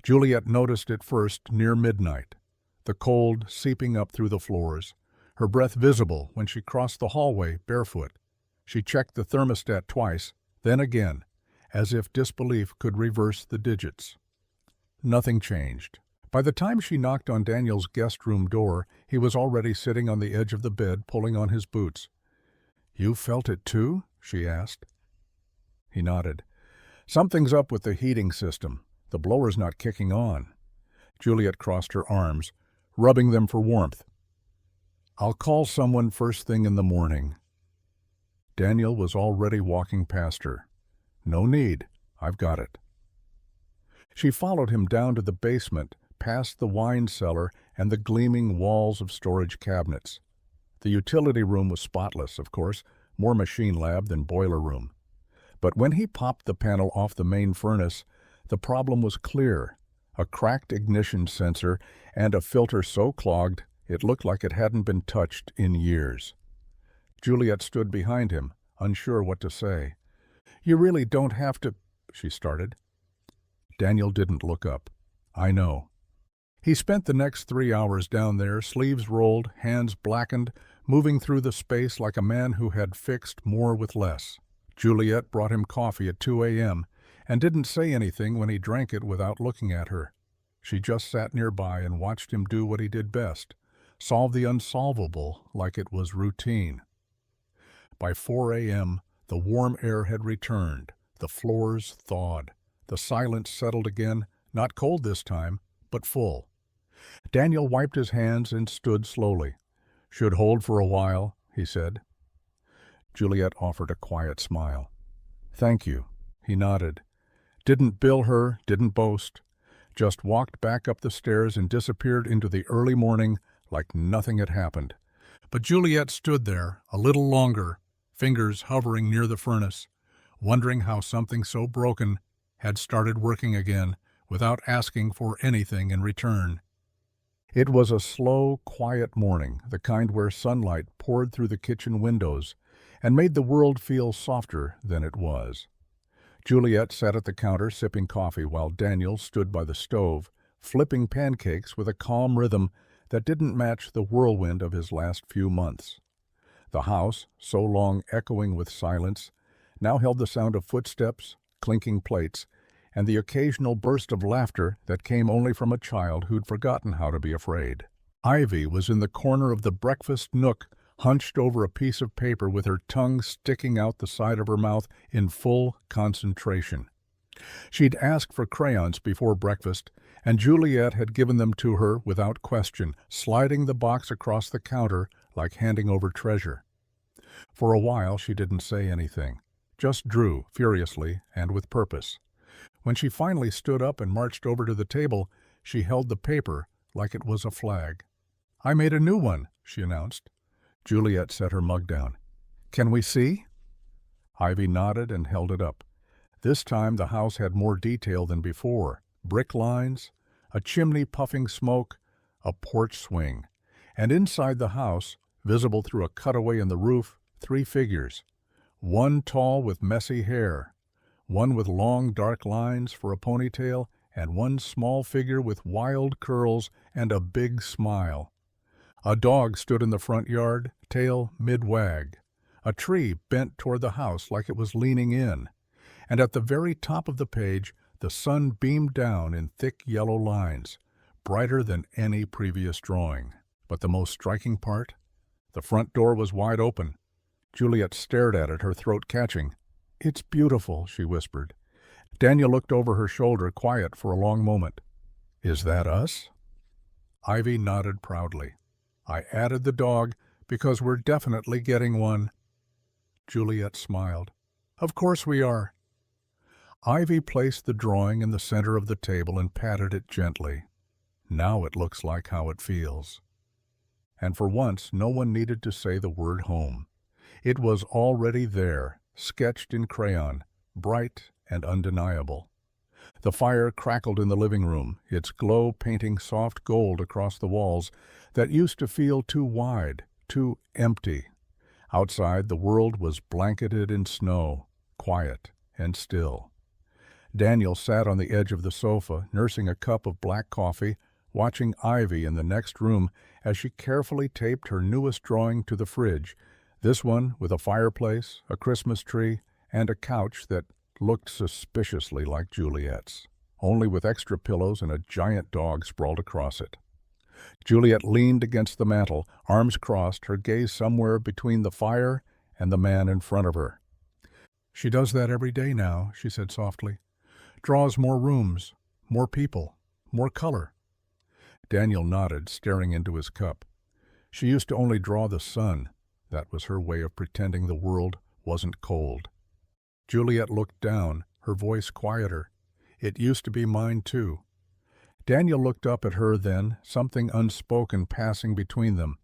Juliet noticed it first near midnight, the cold seeping up through the floors, her breath visible when she crossed the hallway barefoot. She checked the thermostat twice, then again, as if disbelief could reverse the digits. Nothing changed. By the time she knocked on Daniel's guest room door, he was already sitting on the edge of the bed, pulling on his boots. "You felt it too?" she asked. He nodded. "Something's up with the heating system. The blower's not kicking on." Juliet crossed her arms, rubbing them for warmth. "I'll call someone first thing in the morning." Daniel was already walking past her. "No need. I've got it." She followed him down to the basement, past the wine cellar and the gleaming walls of storage cabinets. The utility room was spotless, of course, more machine lab than boiler room. But when he popped the panel off the main furnace, the problem was clear: a cracked ignition sensor and a filter so clogged it looked like it hadn't been touched in years. Juliet stood behind him, unsure what to say. "You really don't have to—" she started. Daniel didn't look up. "I know." He spent the next 3 hours down there, sleeves rolled, hands blackened, moving through the space like a man who had fixed more with less. Juliet brought him coffee at 2 a.m. and didn't say anything when he drank it without looking at her. She just sat nearby and watched him do what he did best: solve the unsolvable like it was routine. By 4 a.m., the warm air had returned, the floors thawed, the silence settled again, not cold this time, but full. Daniel wiped his hands and stood slowly. "Should hold for a while," he said. Juliet offered a quiet smile. "Thank you." He nodded. Didn't bill her, didn't boast. Just walked back up the stairs and disappeared into the early morning like nothing had happened. But Juliet stood there a little longer, fingers hovering near the furnace, wondering how something so broken had started working again without asking for anything in return. It was a slow, quiet morning, the kind where sunlight poured through the kitchen windows and made the world feel softer than it was. Juliet sat at the counter sipping coffee while Daniel stood by the stove, flipping pancakes with a calm rhythm that didn't match the whirlwind of his last few months. The house, so long echoing with silence, now held the sound of footsteps, clinking plates, and the occasional burst of laughter that came only from a child who'd forgotten how to be afraid. Ivy was in the corner of the breakfast nook, hunched over a piece of paper with her tongue sticking out the side of her mouth in full concentration. She'd asked for crayons before breakfast, and Juliet had given them to her without question, sliding the box across the counter like handing over treasure. For a while she didn't say anything, just drew furiously and with purpose. When she finally stood up and marched over to the table, she held the paper like it was a flag. "I made a new one," she announced. Juliet set her mug down. "Can we see?" Ivy nodded and held it up. This time the house had more detail than before. brick lines, a chimney puffing smoke, a porch swing, and inside the house, visible through a cutaway in the roof, 3 figures. One tall with messy hair, one with long dark lines for a ponytail, and one small figure with wild curls and a big smile. A dog stood in the front yard, tail mid-wag. A tree bent toward the house like it was leaning in. And at the very top of the page, the sun beamed down in thick yellow lines, brighter than any previous drawing. But the most striking part? The front door was wide open. Juliet stared at it, her throat catching. "It's beautiful," she whispered. Daniel looked over her shoulder, quiet for a long moment. "Is that us?" Ivy nodded proudly. "I added the dog because we're definitely getting one." Juliet smiled. "Of course we are." Ivy placed the drawing in the center of the table and patted it gently. "Now it looks like how it feels." And for once, no one needed to say the word home. It was already there, sketched in crayon, bright and undeniable. The fire crackled in the living room, its glow painting soft gold across the walls that used to feel too wide, too empty. Outside, the world was blanketed in snow, quiet and still. Daniel sat on the edge of the sofa, nursing a cup of black coffee, watching Ivy in the next room as she carefully taped her newest drawing to the fridge, this one with a fireplace, a Christmas tree, and a couch that looked suspiciously like Juliet's, only with extra pillows and a giant dog sprawled across it. Juliet leaned against the mantel, arms crossed, her gaze somewhere between the fire and the man in front of her. "She does that every day now," she said softly. "Draws more rooms, more people, more color." Daniel nodded, staring into his cup. "She used to only draw the sun. That was her way of pretending the world wasn't cold." Juliet looked down, her voice quieter. "It used to be mine, too." Daniel looked up at her then, something unspoken passing between them.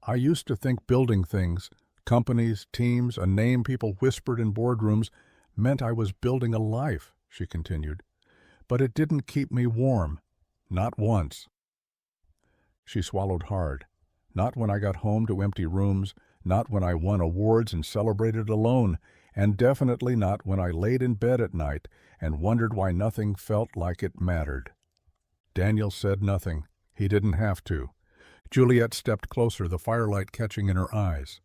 "I used to think building things, companies, teams, a name people whispered in boardrooms, meant I was building a life," she continued. "But it didn't keep me warm. Not once." She swallowed hard. "Not when I got home to empty rooms, not when I won awards and celebrated alone, and definitely not when I laid in bed at night and wondered why nothing felt like it mattered." Daniel said nothing. He didn't have to. Juliet stepped closer, the firelight catching in her eyes.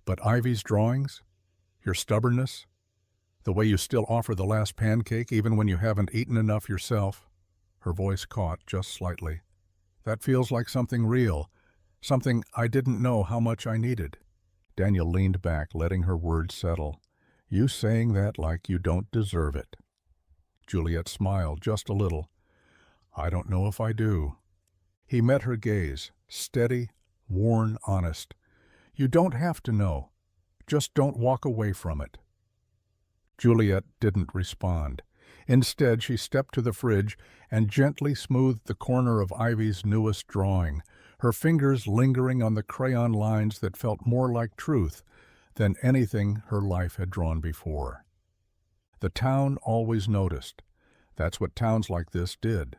"But Ivy's drawings? Your stubbornness? The way you still offer the last pancake even when you haven't eaten enough yourself?" Her voice caught just slightly. "That feels like something real, something I didn't know how much I needed." Daniel leaned back, letting her words settle. "You saying that like you don't deserve it." Juliet smiled just a little. "I don't know if I do." He met her gaze, steady, worn, honest. "You don't have to know. Just don't walk away from it." Juliet didn't respond. Instead, she stepped to the fridge and gently smoothed the corner of Ivy's newest drawing, her fingers lingering on the crayon lines that felt more like truth than anything her life had drawn before. The town always noticed. That's what towns like this did.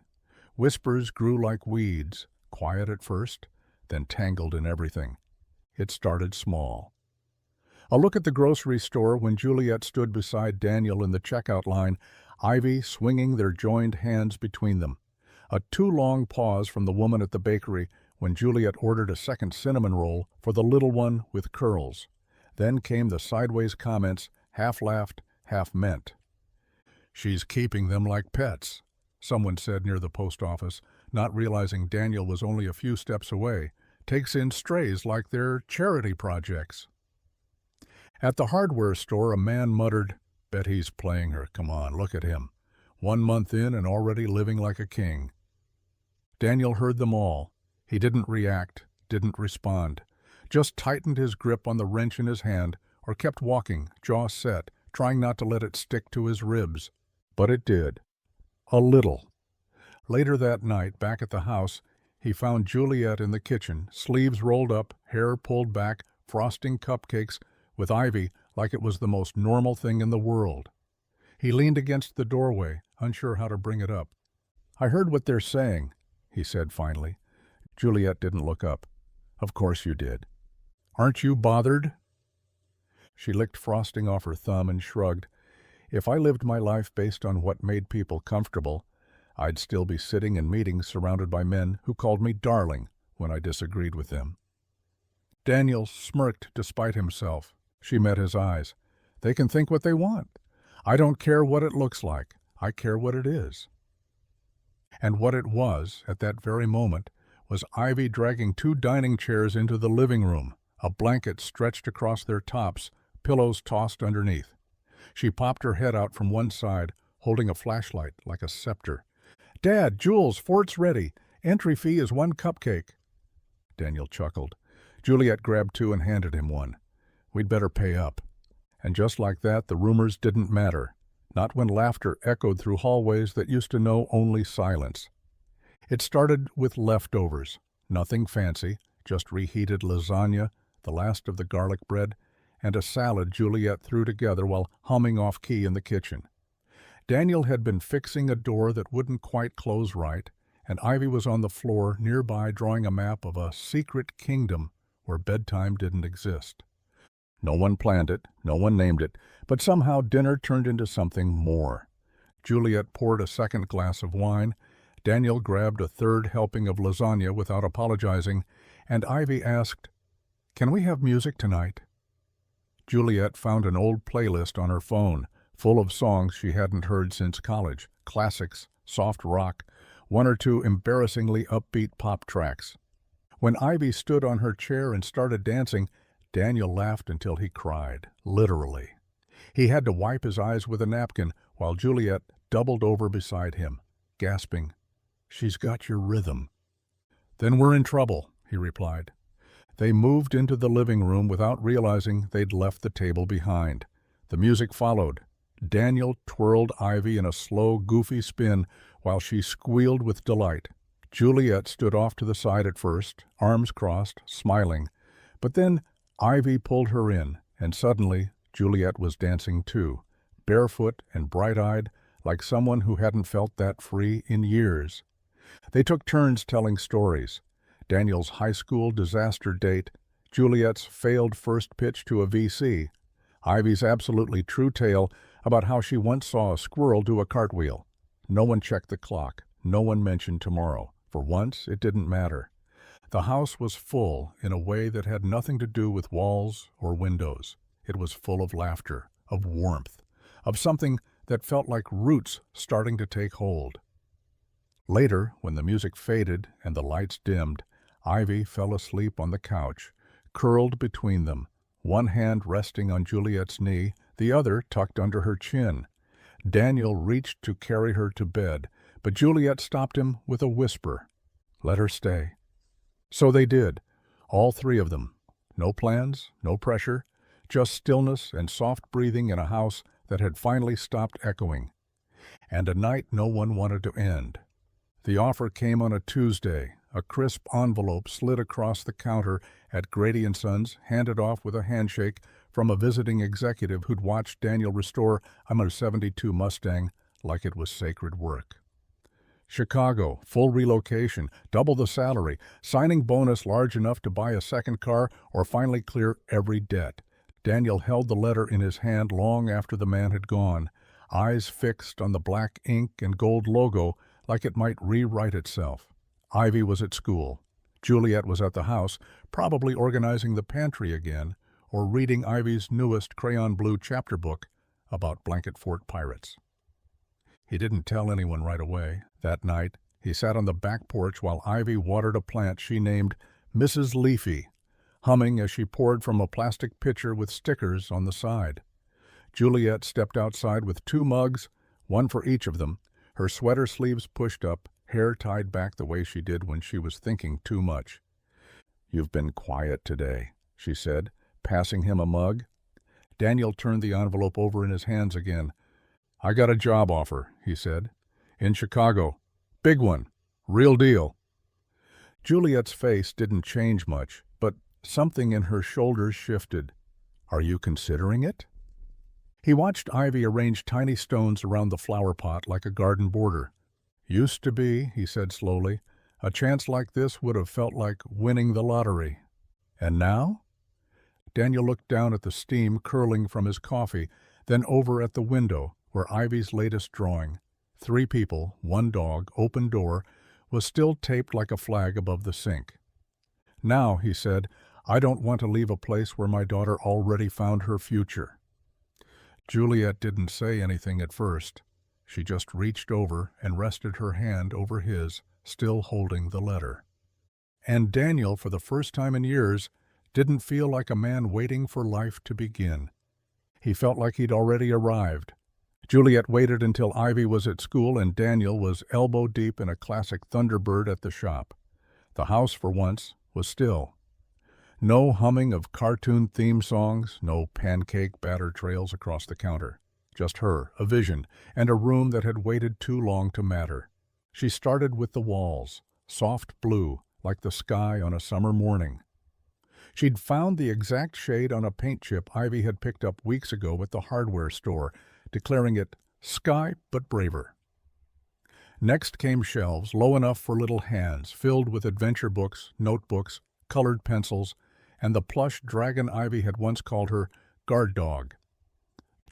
Whispers grew like weeds, quiet at first, then tangled in everything. It started small. A look at the grocery store when Juliet stood beside Daniel in the checkout line, Ivy swinging their joined hands between them. A too long pause from the woman at the bakery when Juliet ordered a second cinnamon roll for the little one with curls. Then came the sideways comments, half laughed, half meant. "She's keeping them like pets," someone said near the post office, not realizing Daniel was only a few steps away. "Takes in strays like they're charity projects." At the hardware store, a man muttered, "Bet he's playing her. Come on, look at him. 1 month in and already living like a king." Daniel heard them all. He didn't react, didn't respond, just tightened his grip on the wrench in his hand or kept walking, jaw set, trying not to let it stick to his ribs. But it did. A little. Later that night, back at the house, he found Juliet in the kitchen, sleeves rolled up, hair pulled back, frosting cupcakes, with Ivy like it was the most normal thing in the world. He leaned against the doorway, unsure how to bring it up. "I heard what they're saying," he said finally. Juliet didn't look up. "Of course you did. Aren't you bothered?" She licked frosting off her thumb and shrugged. "If I lived my life based on what made people comfortable, I'd still be sitting in meetings surrounded by men who called me darling when I disagreed with them." Daniel smirked despite himself. She met his eyes. "They can think what they want. I don't care what it looks like. I care what it is." And what it was, at that very moment, was Ivy dragging 2 dining chairs into the living room, a blanket stretched across their tops, pillows tossed underneath. She popped her head out from one side, holding a flashlight like a scepter. "Dad, Jules, fort's ready. Entry fee is 1 cupcake." Daniel chuckled. Juliet grabbed 2 and handed him one. "We'd better pay up." And just like that, the rumors didn't matter. Not when laughter echoed through hallways that used to know only silence. It started with leftovers. Nothing fancy, just reheated lasagna, the last of the garlic bread, and a salad Juliet threw together while humming off-key in the kitchen. Daniel had been fixing a door that wouldn't quite close right, and Ivy was on the floor nearby drawing a map of a secret kingdom where bedtime didn't exist. No one planned it, no one named it, but somehow dinner turned into something more. Juliet poured a second glass of wine, Daniel grabbed a third helping of lasagna without apologizing, and Ivy asked, "Can we have music tonight?" Juliet found an old playlist on her phone, full of songs she hadn't heard since college, classics, soft rock, 1 or 2 embarrassingly upbeat pop tracks. When Ivy stood on her chair and started dancing, Daniel laughed until he cried, literally. He had to wipe his eyes with a napkin while Juliet doubled over beside him, gasping, "She's got your rhythm." "Then we're in trouble," he replied. They moved into the living room without realizing they'd left the table behind. The music followed. Daniel twirled Ivy in a slow, goofy spin while she squealed with delight. Juliet stood off to the side at first, arms crossed, smiling. But then Ivy pulled her in, and suddenly Juliet was dancing too, barefoot and bright-eyed, like someone who hadn't felt that free in years. They took turns telling stories. Daniel's high school disaster date, Juliet's failed first pitch to a VC, Ivy's absolutely true tale about how she once saw a squirrel do a cartwheel. No one checked the clock. No one mentioned tomorrow. For once, it didn't matter. The house was full in a way that had nothing to do with walls or windows. It was full of laughter, of warmth, of something that felt like roots starting to take hold. Later, when the music faded and the lights dimmed, Ivy fell asleep on the couch, curled between them, one hand resting on Juliet's knee, the other tucked under her chin. Daniel reached to carry her to bed, but Juliet stopped him with a whisper. Let her stay. So they did, all 3 of them. No plans, no pressure, just stillness and soft breathing in a house that had finally stopped echoing. And a night no one wanted to end. The offer came on a Tuesday. A crisp envelope slid across the counter at Grady & Sons, handed off with a handshake from a visiting executive who'd watched Daniel restore a number 72 Mustang like it was sacred work. Chicago, full relocation, double the salary, signing bonus large enough to buy a second car or finally clear every debt. Daniel held the letter in his hand long after the man had gone, eyes fixed on the black ink and gold logo like it might rewrite itself. Ivy was at school. Juliet was at the house, probably organizing the pantry again, or reading Ivy's newest crayon blue chapter book about Blanket Fort pirates. He didn't tell anyone right away. That night, he sat on the back porch while Ivy watered a plant she named Mrs. Leafy, humming as she poured from a plastic pitcher with stickers on the side. Juliet stepped outside with 2 mugs, one for each of them, her sweater sleeves pushed up, hair tied back the way she did when she was thinking too much. "You've been quiet today," she said, passing him a mug. Daniel turned the envelope over in his hands again. "I got a job offer," he said. "In Chicago. Big one. Real deal." Juliet's face didn't change much, but something in her shoulders shifted. "Are you considering it?" He watched Ivy arrange tiny stones around the flower pot like a garden border. "Used to be," he said slowly, "a chance like this would have felt like winning the lottery. And now?" Daniel looked down at the steam curling from his coffee, then over at the window where Ivy's latest drawing, 3 people, 1 dog, open door, was still taped like a flag above the sink. "Now," he said, "I don't want to leave a place where my daughter already found her future." Juliet didn't say anything at first. She just reached over and rested her hand over his, still holding the letter. And Daniel, for the first time in years, didn't feel like a man waiting for life to begin. He felt like he'd already arrived. Juliet waited until Ivy was at school and Daniel was elbow deep in a classic Thunderbird at the shop. The house, for once, was still. No humming of cartoon theme songs, no pancake batter trails across the counter. Just her, a vision, and a room that had waited too long to matter. She started with the walls, soft blue, like the sky on a summer morning. She'd found the exact shade on a paint chip Ivy had picked up weeks ago at the hardware store, declaring it sky but braver. Next came shelves low enough for little hands, filled with adventure books, notebooks, colored pencils, and the plush dragon Ivy had once called her guard dog.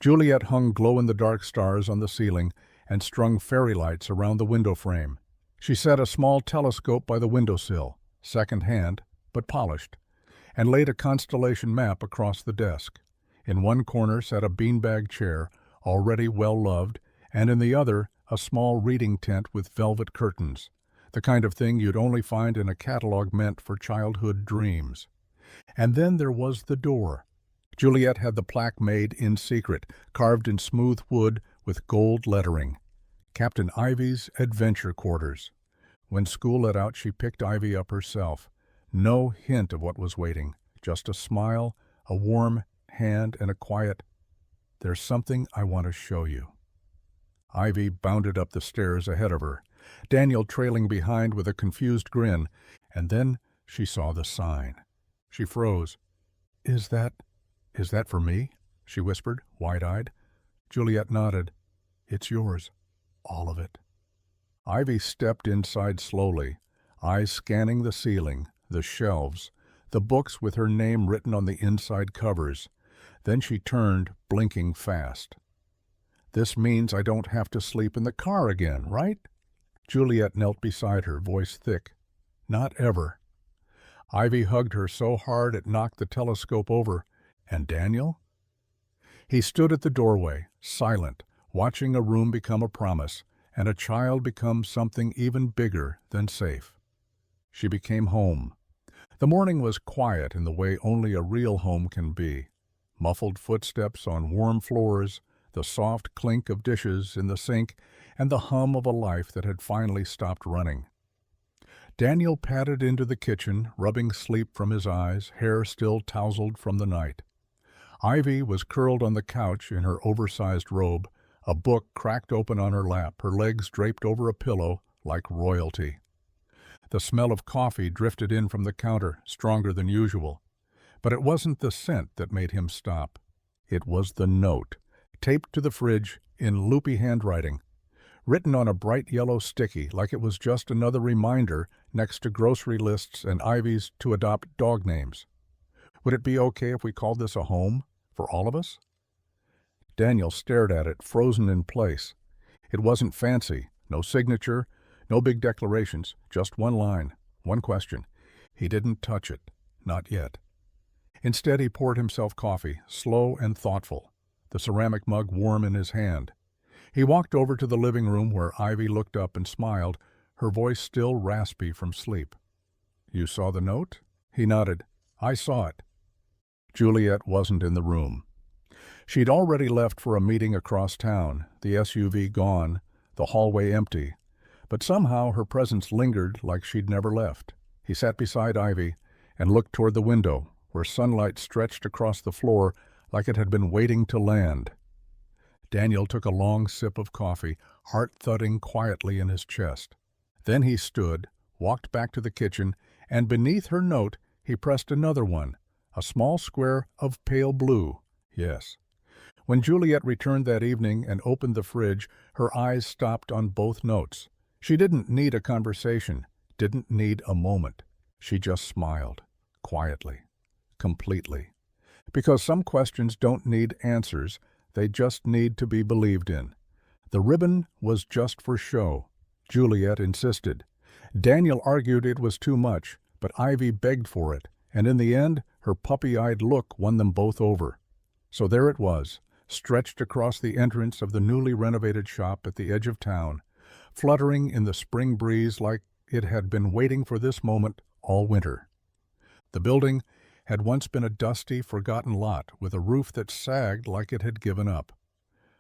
Juliet hung glow-in-the-dark stars on the ceiling and strung fairy lights around the window frame. She set a small telescope by the windowsill, second-hand, but polished, and laid a constellation map across the desk. In one corner sat a beanbag chair, already well-loved, and in the other a small reading tent with velvet curtains, the kind of thing you'd only find in a catalog meant for childhood dreams. And then there was the door. Juliet had the plaque made in secret, carved in smooth wood with gold lettering. Captain Ivy's Adventure Quarters. When school let out, she picked Ivy up herself. No hint of what was waiting, just a smile, a warm hand, and a quiet, "There's something I want to show you." Ivy bounded up the stairs ahead of her, Daniel trailing behind with a confused grin, and then she saw the sign. She froze. Is that for me?" she whispered, wide-eyed. Juliet nodded. "It's yours, all of it." Ivy stepped inside slowly, eyes scanning the ceiling, the shelves, the books with her name written on the inside covers. Then she turned, blinking fast. "This means I don't have to sleep in the car again, right?" Juliet knelt beside her, voice thick. "Not ever." Ivy hugged her so hard it knocked the telescope over. "And Daniel?" He stood at the doorway, silent, watching a room become a promise, and a child become something even bigger than safe. She became home. The morning was quiet in the way only a real home can be. Muffled footsteps on warm floors, the soft clink of dishes in the sink, and the hum of a life that had finally stopped running. Daniel padded into the kitchen, rubbing sleep from his eyes, hair still tousled from the night. Ivy was curled on the couch in her oversized robe, a book cracked open on her lap, her legs draped over a pillow like royalty. The smell of coffee drifted in from the counter, stronger than usual. But it wasn't the scent that made him stop. It was the note, taped to the fridge in loopy handwriting, written on a bright yellow sticky like it was just another reminder next to grocery lists and Ivy's to adopt dog names. Would it be okay if we called this a home, for all of us? Daniel stared at it, frozen in place. It wasn't fancy, no signature, no big declarations, just one line, one question. He didn't touch it, not yet. Instead, he poured himself coffee, slow and thoughtful, the ceramic mug warm in his hand. He walked over to the living room where Ivy looked up and smiled, her voice still raspy from sleep. "You saw the note?" He nodded. "I saw it." Juliet wasn't in the room. She'd already left for a meeting across town, the SUV gone, the hallway empty. But somehow her presence lingered like she'd never left. He sat beside Ivy and looked toward the window, where sunlight stretched across the floor like it had been waiting to land. Daniel took a long sip of coffee, heart thudding quietly in his chest. Then he stood, walked back to the kitchen, and beneath her note he pressed another one, a small square of pale blue. Yes. When Juliet returned that evening and opened the fridge, her eyes stopped on both notes. She didn't need a conversation, didn't need a moment. She just smiled, quietly, completely. Because some questions don't need answers, they just need to be believed in. The ribbon was just for show. Juliet insisted. Daniel argued it was too much, but Ivy begged for it, and in the end, her puppy-eyed look won them both over. So there it was, stretched across the entrance of the newly renovated shop at the edge of town, fluttering in the spring breeze like it had been waiting for this moment all winter. The building had once been a dusty, forgotten lot with a roof that sagged like it had given up.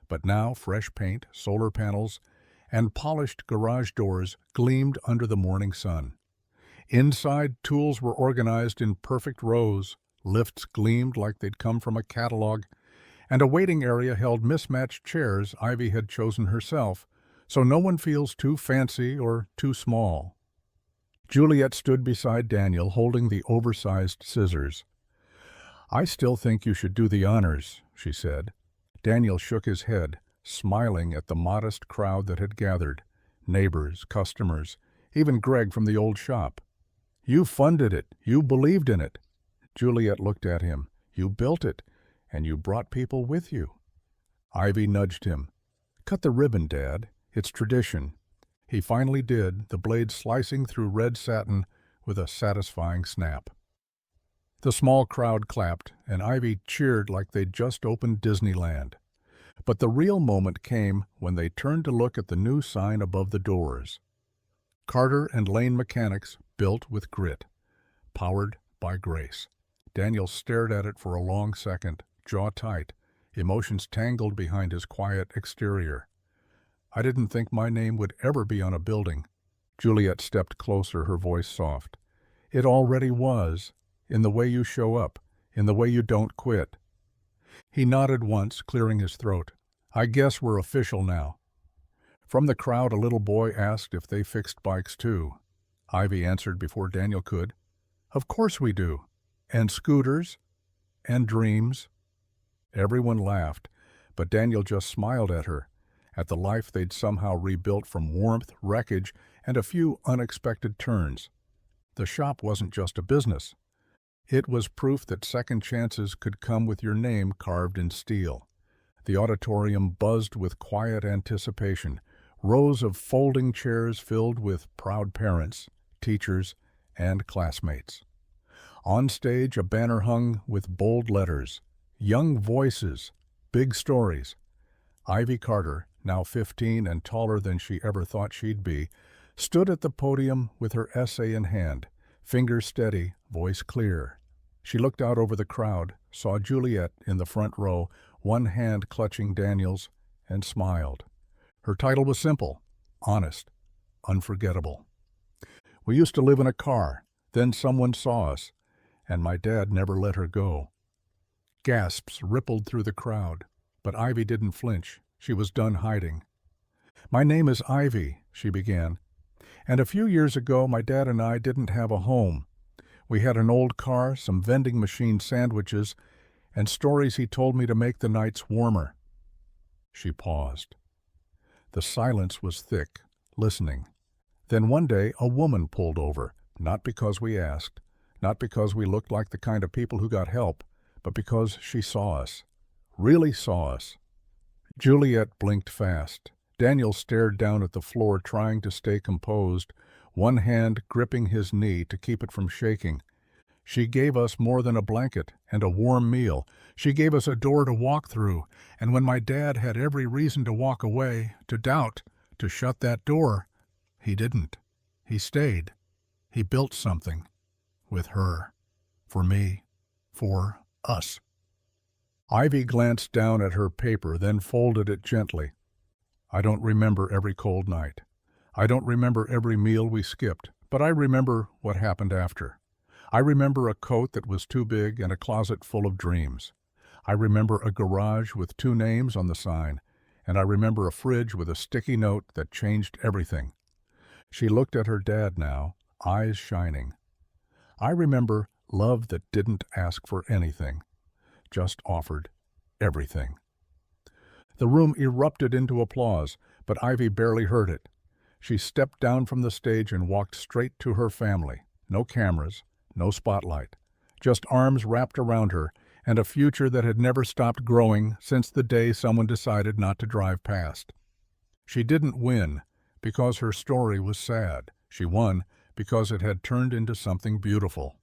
But now fresh paint, solar panels, and polished garage doors gleamed under the morning sun. Inside, tools were organized in perfect rows, lifts gleamed like they'd come from a catalog, and a waiting area held mismatched chairs Ivy had chosen herself, so no one feels too fancy or too small. Juliet stood beside Daniel, holding the oversized scissors. "I still think you should do the honors," she said. Daniel shook his head, smiling at the modest crowd that had gathered, neighbors, customers, even Greg from the old shop. "You funded it. You believed in it." Juliet looked at him. "You built it, and you brought people with you." Ivy nudged him. "Cut the ribbon, Dad. It's tradition." He finally did, the blade slicing through red satin with a satisfying snap. The small crowd clapped, and Ivy cheered like they'd just opened Disneyland. But the real moment came when they turned to look at the new sign above the doors. Carter and Lane Mechanics, built with grit. Powered by grace. Daniel stared at it for a long second, jaw tight, emotions tangled behind his quiet exterior. "I didn't think my name would ever be on a building." Juliet stepped closer, her voice soft. "It already was, in the way you show up, in the way you don't quit." He nodded once, clearing his throat. "I guess we're official now." From the crowd, a little boy asked if they fixed bikes too. Ivy answered before Daniel could. "Of course we do. And scooters. And dreams." Everyone laughed, but Daniel just smiled at her, at the life they'd somehow rebuilt from warmth, wreckage, and a few unexpected turns. The shop wasn't just a business. It was proof that second chances could come with your name carved in steel. The auditorium buzzed with quiet anticipation, rows of folding chairs filled with proud parents, teachers, and classmates. On stage, a banner hung with bold letters, "Young Voices, Big Stories." Ivy Carter, now 15 and taller than she ever thought she'd be, stood at the podium with her essay in hand, fingers steady, voice clear. She looked out over the crowd, saw Juliet in the front row, one hand clutching Daniel's, and smiled. Her title was simple, honest, unforgettable. "We used to live in a car, then someone saw us, and my dad never let her go." Gasps rippled through the crowd, but Ivy didn't flinch. She was done hiding. "My name is Ivy," she began, "and a few years ago my dad and I didn't have a home. We had an old car, some vending machine sandwiches, and stories he told me to make the nights warmer." She paused. The silence was thick, listening. Then one day a woman pulled over, not because we asked, not because we looked like the kind of people who got help, but because she saw us, really saw us. Juliet blinked fast. Daniel stared down at the floor, trying to stay composed, one hand gripping his knee to keep it from shaking. "She gave us more than a blanket and a warm meal. She gave us a door to walk through, and when my dad had every reason to walk away, to doubt, to shut that door, he didn't. He stayed. He built something. With her. For me. For us." Ivy glanced down at her paper, then folded it gently. "I don't remember every cold night. I don't remember every meal we skipped, but I remember what happened after. I remember a coat that was too big and a closet full of dreams. I remember a garage with 2 names on the sign, and I remember a fridge with a sticky note that changed everything." She looked at her dad now, eyes shining. "I remember love that didn't ask for anything, just offered everything." The room erupted into applause, but Ivy barely heard it. She stepped down from the stage and walked straight to her family. No cameras, no spotlight, just arms wrapped around her and a future that had never stopped growing since the day someone decided not to drive past. She didn't win because her story was sad. She won because it had turned into something beautiful.